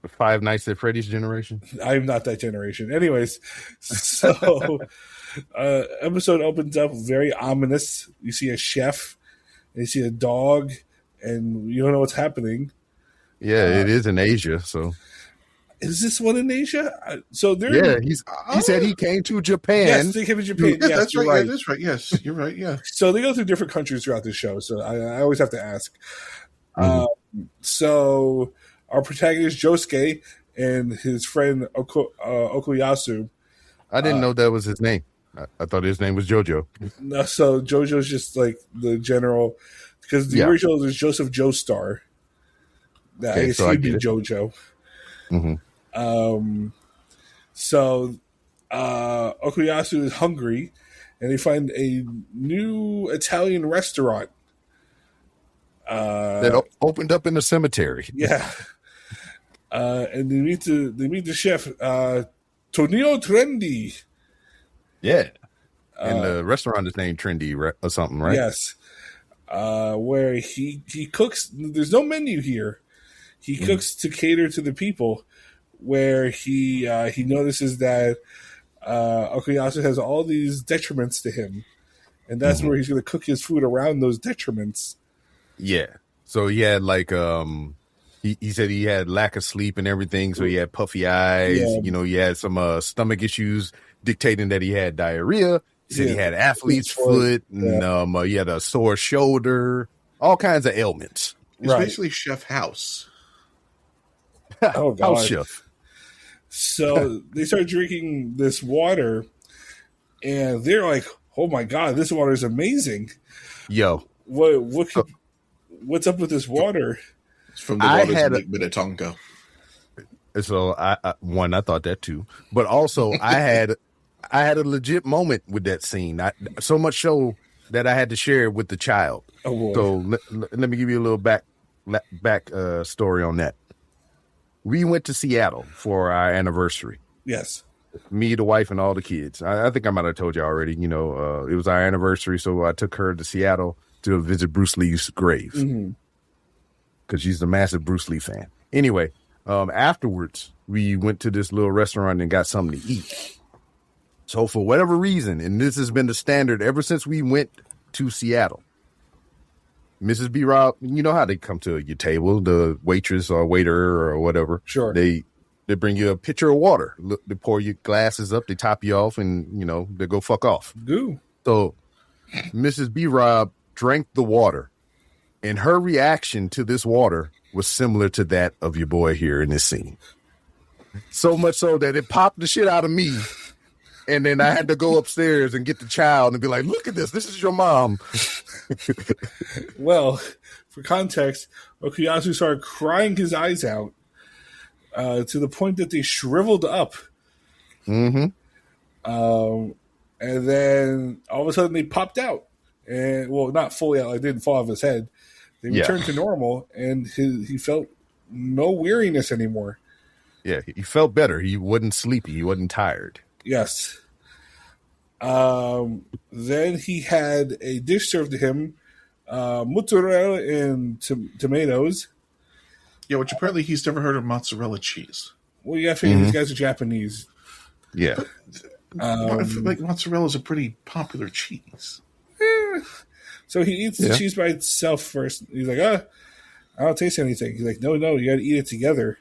Five Nights at Freddy's generation. I'm not that generation. Anyways, so episode opens up very ominous. You see a chef, and you see a dog, and you don't know what's happening. Yeah, it is in Asia, so. Is this one in Asia? He said he came to Japan. Yes, they came to Japan. Yeah, that's right. Yeah, that's right. Yes, you're right. Yeah. So they go through different countries throughout the show. So I always have to ask. So our protagonist Josuke and his friend Okuyasu. I didn't know that was his name. I thought his name was JoJo. No, so JoJo's just like the general, because the original is Joseph Joestar. I guess he'd be JoJo. Mm-hmm. So Okuyasu is hungry, and they find a new Italian restaurant that opened up in a cemetery. Yeah, and they meet the chef Tonio Trendy. Yeah, and the restaurant is named Trendy or something, right? Yes, where he cooks. There's no menu here. He cooks to cater to the people. Where he notices that Okuyasu has all these detriments to him, and that's where he's going to cook his food around those detriments. Yeah. So he had he said he had lack of sleep and everything, so he had puffy eyes. Yeah. He had some stomach issues dictating that he had diarrhea. He said he had athlete's foot, and he had a sore shoulder, all kinds of ailments. It's basically Chef House. Oh, God. House chef. So they start drinking this water, and they're like, "Oh my God, this water is amazing!" Yo, what's up with this water? It's from the waters of Lake Minnetonka. So I thought that too, but also I had a legit moment with that scene. So much so that I had to share it with the child. Oh boy! So let me give you a little back story on that. We went to Seattle for our anniversary. Yes. Me, the wife, and all the kids. I think I might have told you already. It was our anniversary, so I took her to Seattle. to visit Bruce Lee's grave because she's a massive Bruce Lee fan. Anyway, afterwards, we went to this little restaurant and got something to eat. So for whatever reason, and this has been the standard ever since we went to Seattle, Mrs. B. Rob, you know how they come to your table, the waitress or waiter or whatever. Sure. They bring you a pitcher of water. They pour your glasses up, they top you off, and, they go fuck off. Goo. So Mrs. B. Rob drank the water, and her reaction to this water was similar to that of your boy here in this scene. So much so that it popped the shit out of me. And then I had to go upstairs and get the child and be like, look at this. This is your mom. Well, for context, Okuyasu started crying his eyes out to the point that they shriveled up. Mm-hmm. And then all of a sudden they popped out. And, well, not fully out. It didn't fall off his head. They returned to normal, and he felt no weariness anymore. Yeah, he felt better. He wasn't sleepy. He wasn't tired. Yes. Then he had a dish served to him, mozzarella and tomatoes. Yeah, which apparently he's never heard of mozzarella cheese. Well, you gotta figure these guys are Japanese. Yeah. I feel like mozzarella is a pretty popular cheese. So he eats the cheese by itself first. He's like, I don't taste anything. He's like, no, you gotta eat it together.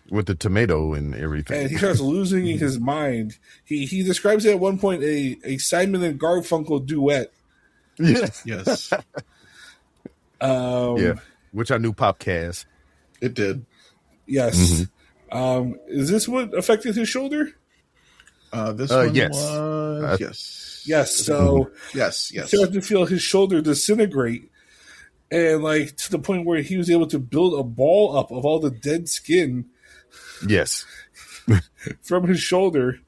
With the tomato and everything. And he starts losing his mind. He describes it at one point a Simon and Garfunkel duet. Yeah. Yes. Yeah. Which I knew Pop Kaz. It did. Yes. Is this what affected his shoulder? This one yes. was... yes. Yes. So yes. he started to feel his shoulder disintegrate. And to the point where he was able to build a ball up of all the dead skin. Yes. From his shoulder.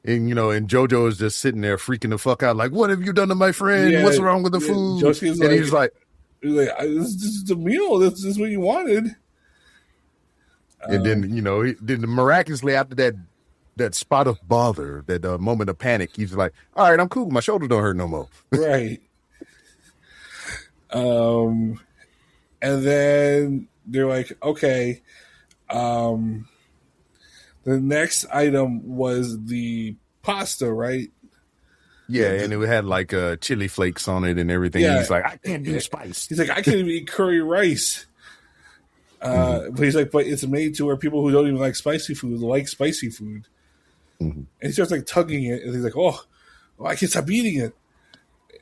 And, and JoJo is just sitting there freaking the fuck out. Like, what have you done to my friend? Yeah, what's wrong with the food? And he's like, this is the meal. This is what you wanted. And then, then miraculously after that spot of bother, that moment of panic, he's like, all right, I'm cool. My shoulder don't hurt no more. Right. And then they're like, okay. The next item was the pasta, right? Yeah, and it had like chili flakes on it and everything. Yeah. He's like, I can't do spice. He's like, I can't even eat curry rice. But he's like, but it's made to where people who don't even like spicy food like spicy food. And he starts tugging it, and he's like, oh, I can't stop eating it.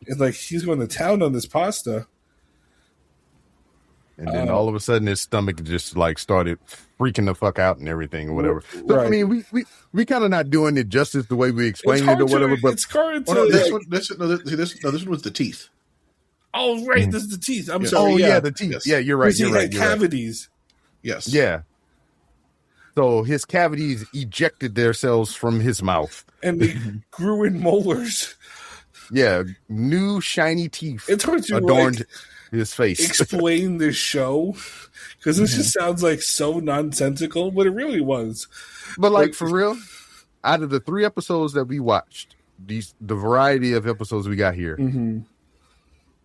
And he's going to town on this pasta. And then all of a sudden his stomach just started freaking the fuck out and everything or whatever. So, right. I mean, we kind of not doing it justice the way we explained it or whatever. But it's hard to. This one was the teeth. Oh, right. This is the teeth. I'm sorry. Oh, yeah, the teeth. Yes. Yeah, you're right. He had cavities. Right. Yes. Yeah. So his cavities ejected themselves from his mouth. And they grew in molars. Yeah. New shiny teeth it's hard to adorned his face. Explain this show. Because this just sounds so nonsensical, but it really was. But for real, out of the 3 episodes that we watched, the variety of episodes we got here,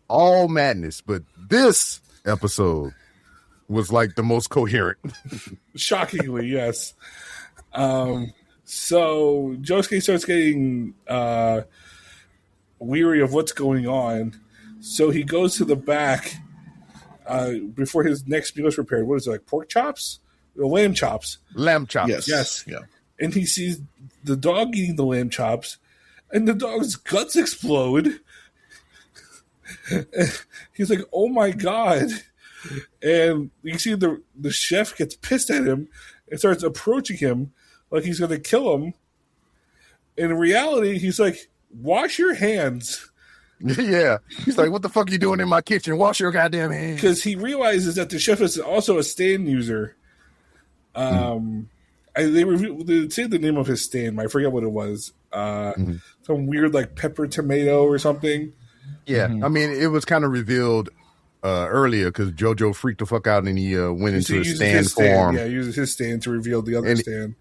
all madness. But this episode was the most coherent. Shockingly, yes. So Josuke starts getting weary of what's going on. So he goes to the back before his next meal is prepared. What is it, pork chops? Or lamb chops? Lamb chops. Yes. Yeah. And he sees the dog eating the lamb chops, and the dog's guts explode. He's like, oh my God. And you see the chef gets pissed at him and starts approaching him like he's going to kill him. In reality, he's like, wash your hands. Yeah. He's like, what the fuck are you doing in my kitchen? Wash your goddamn hands. Because he realizes that the chef is also a stand user. They say the name of his stand, but I forget what it was. Some weird pepper tomato or something. Yeah. I mean, it was kind of revealed earlier because JoJo freaked the fuck out and he went into his stand form. Yeah, he uses his stand to reveal the other stand.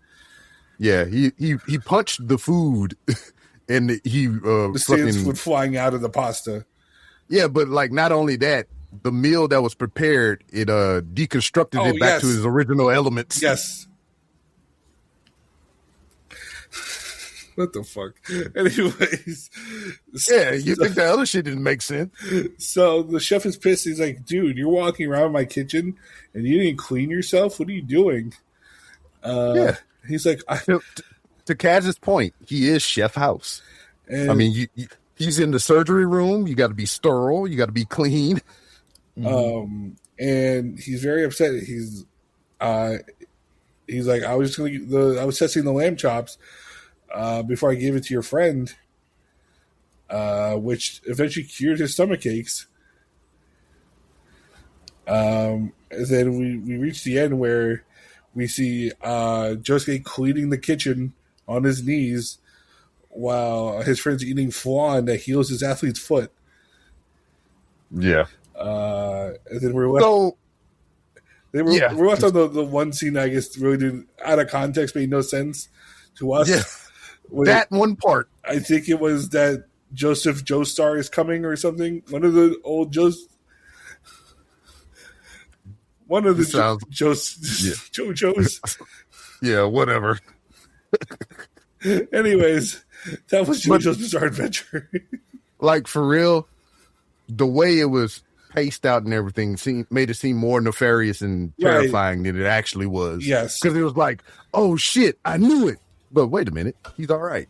Yeah, he punched the food and he the stand's food flying out of the pasta. Yeah, but like not only that, the meal that was prepared, it deconstructed it back to its original elements. Yes. What the fuck? Anyways. Yeah, you think that other shit didn't make sense. So the chef is pissed. He's like, dude, you're walking around my kitchen and you didn't clean yourself? What are you doing? He's like... To Kaz's point, he is Chef House. And, I mean, he's in the surgery room. You got to be sterile. You got to be clean. And he's very upset. He's like, I was testing the lamb chops before I gave it to your friend, which eventually cured his stomach aches. And then we reach the end where we see Josuke cleaning the kitchen on his knees while his friend's eating flan that heals his athlete's foot. Yeah. And then we're left. We're left on the one scene I guess really did out of context made no sense to us. Yeah. One part. I think it was that Joseph Joestar is coming or something. One of the old JoJo's. Yeah, whatever. Anyways, that was JoJo's Bizarre Adventure. Like, for real, the way it was paced out and everything made it seem more nefarious and terrifying than it actually was. Yes. Because it was like, oh, shit, I knew it. But wait a minute, he's all right.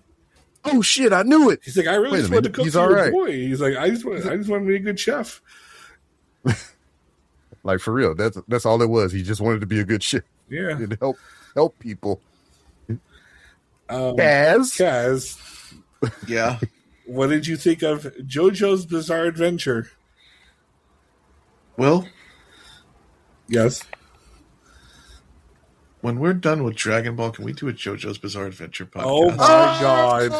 Oh, shit, I knew it. He's like, I really just wanted to cook for your boy. He's like, I just want to be a good chef. Like, for real, that's all it was. He just wanted to be a good chef. Yeah. And help people. Kaz. Yeah. What did you think of JoJo's Bizarre Adventure? Well, yes. When we're done with Dragon Ball, can we do a JoJo's Bizarre Adventure podcast? Oh my god.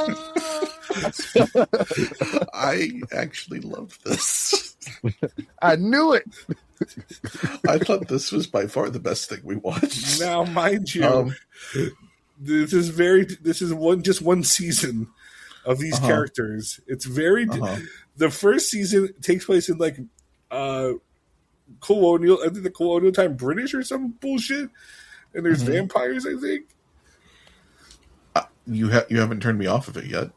I actually loved this. I knew it. I thought this was by far the best thing we watched. Now, mind you, this is just one season of these characters. It's very the first season takes place in like colonial, I think the colonial time British or some bullshit, and there's vampires, I think. You haven't turned me off of it yet.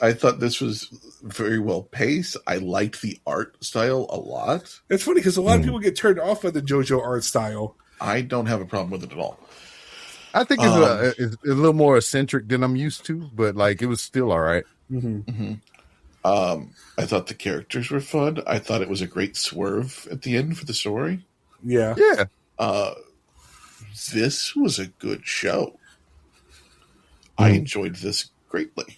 I thought this was very well paced. I liked the art style a lot. It's funny because a lot of people get turned off by the JoJo art style. I don't have a problem with it at all. I think it's a little more eccentric than I'm used to, but like it was still all right. I thought the characters were fun. I thought it was a great swerve at the end for the story. Yeah. This was a good show. I enjoyed this greatly.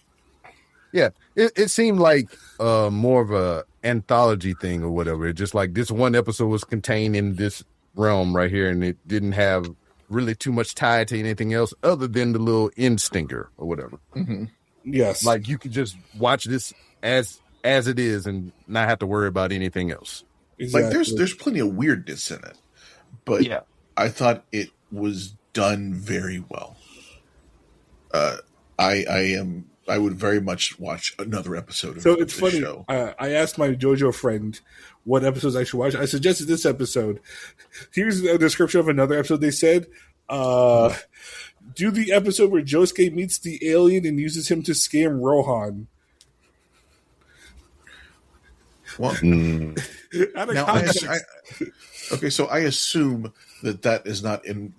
Yeah, it seemed like more of a anthology thing or whatever. It just like this one episode was contained in this realm right here, and it didn't have really too much tie to anything else other than the little end stinger or whatever. Yes, like you could just watch this as it is and not have to worry about anything else. Exactly. Like there's plenty of weirdness in it, but I thought it was done very well. I would very much watch another episode of it's funny. Show. I asked my JoJo friend what episodes I should watch. I suggested this episode. Here's a description of another episode. They said, do the episode where Josuke meets the alien and uses him to scam Rohan. Well, okay, so I assume that is not in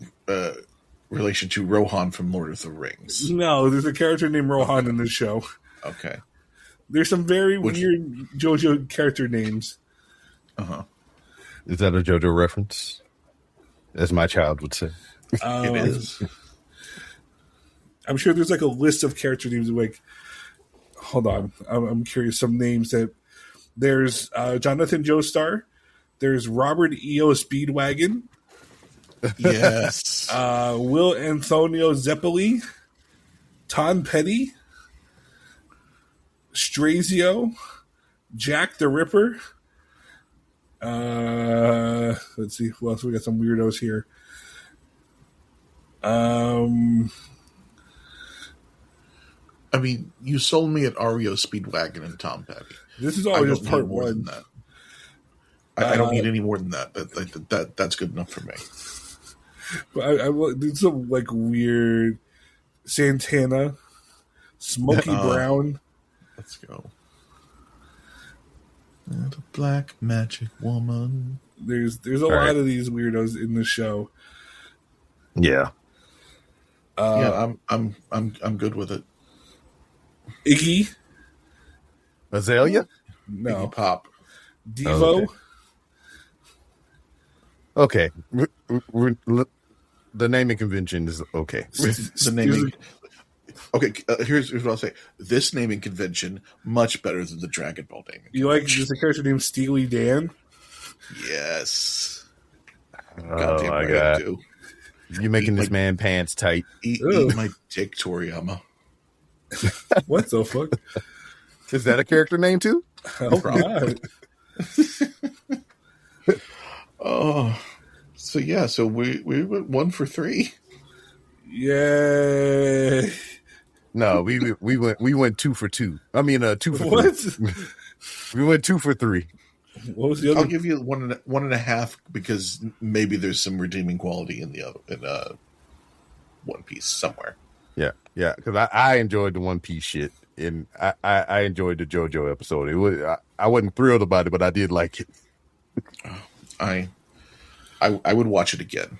relation to Rohan from Lord of the Rings. No, there's a character named Rohan in this show. Okay. There's some very weird JoJo character names. Is that a JoJo reference? As my child would say. It is. I'm sure there's like a list of character names. Like, hold on. I'm curious. Some names that there's Jonathan Joestar. There's Robert E.O. Speedwagon. Yes. Will Antonio Zeppeli, Ton Petty, Strazio, Jack the Ripper. Let's see who else. We got some weirdos here. I mean, you sold me at Ario, Speedwagon, and Tom Petty. This is all just part one. Than that. I don't need any more than that. That's good enough for me. But I did some like weird Santana, Smokey Brown. Let's go. And a black magic woman. There's a lot of these weirdos in the show. Yeah. I'm good with it. Iggy, Azalea? no, Iggy Pop, Devo. Okay. The naming convention is okay. The naming. Okay, here's what I'll say. This naming convention much better than the Dragon Ball naming. You like just a character named Steely Dan? Yes. Oh my god! You're making this man pants tight. Eat my dick, Toriyama. What the fuck? Is that a character name too? Oh god. Oh, so yeah, so we went 1 for 3. Yay! No, we went 2 for 2. I mean, 2 for what? 3. We went 2 for 3. What was the other? I'll give you 1.5 because maybe there's some redeeming quality in the other One Piece somewhere. Yeah, because I enjoyed the One Piece shit, and I enjoyed the JoJo episode. It was I wasn't thrilled about it, but I did like it. I would watch it again.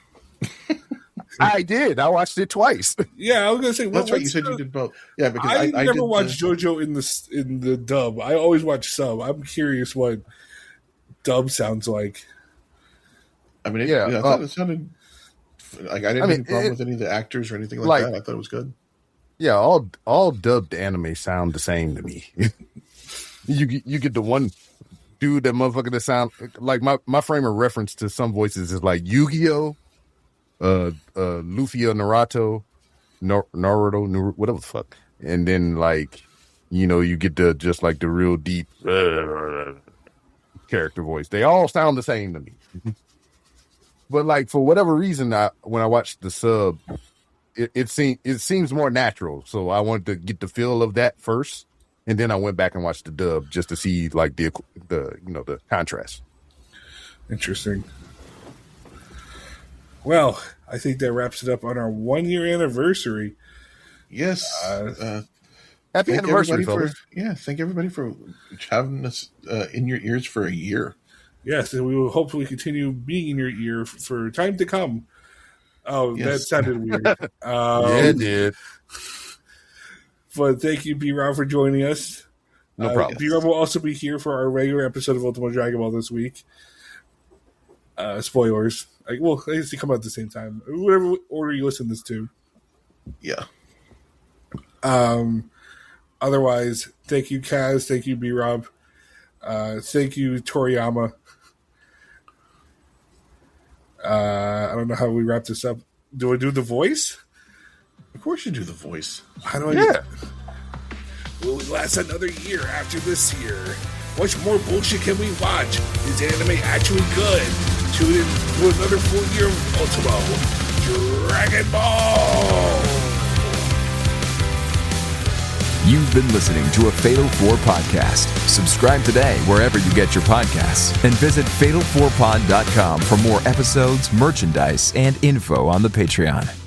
I did. I watched it twice. Yeah, I was gonna say that's right. You said you did both. Yeah, because I never watched JoJo in the dub. I always watch sub. I'm curious what dub sounds like. I mean, I thought it sounded like I didn't have any problem with any of the actors or anything like that. I thought it was good. Yeah, all dubbed anime sound the same to me. You get the one dude that motherfucker that sound like my frame of reference to some voices is like Yu-Gi-Oh, Luffy or Naruto, Naruto, whatever the fuck, and then like you get the just like the real deep character voice. They all sound the same to me. But like for whatever reason, when I watched the sub, it seems more natural. So I wanted to get the feel of that first, and then I went back and watched the dub just to see like the contrast. Interesting. Well, I think that wraps it up on our 1-year anniversary. Yes. Happy anniversary, fellas. Thank everybody for having us in your ears for a year. Yes, and we will hopefully continue being in your ear for time to come. Oh, yes. That sounded weird. Yeah, it did. But thank you, B-Rob, for joining us. No problem. B-Rob will also be here for our regular episode of Ultimo Dragon Ball this week. Spoilers. I guess they come out at the same time. Whatever order you listen to this to. Yeah. Otherwise, thank you, Kaz. Thank you, B-Rob. Thank you, Toriyama. I don't know how we wrap this up. Do I do the voice? Of course you do the voice. How do I do that? Will we last another year after this year? How much more bullshit can we watch? Is anime actually good? Tune in to another full year of Ultimo Dragon Ball! You've been listening to a Fatal 4 podcast. Subscribe today wherever you get your podcasts and visit fatal4pod.com for more episodes, merchandise, and info on the Patreon.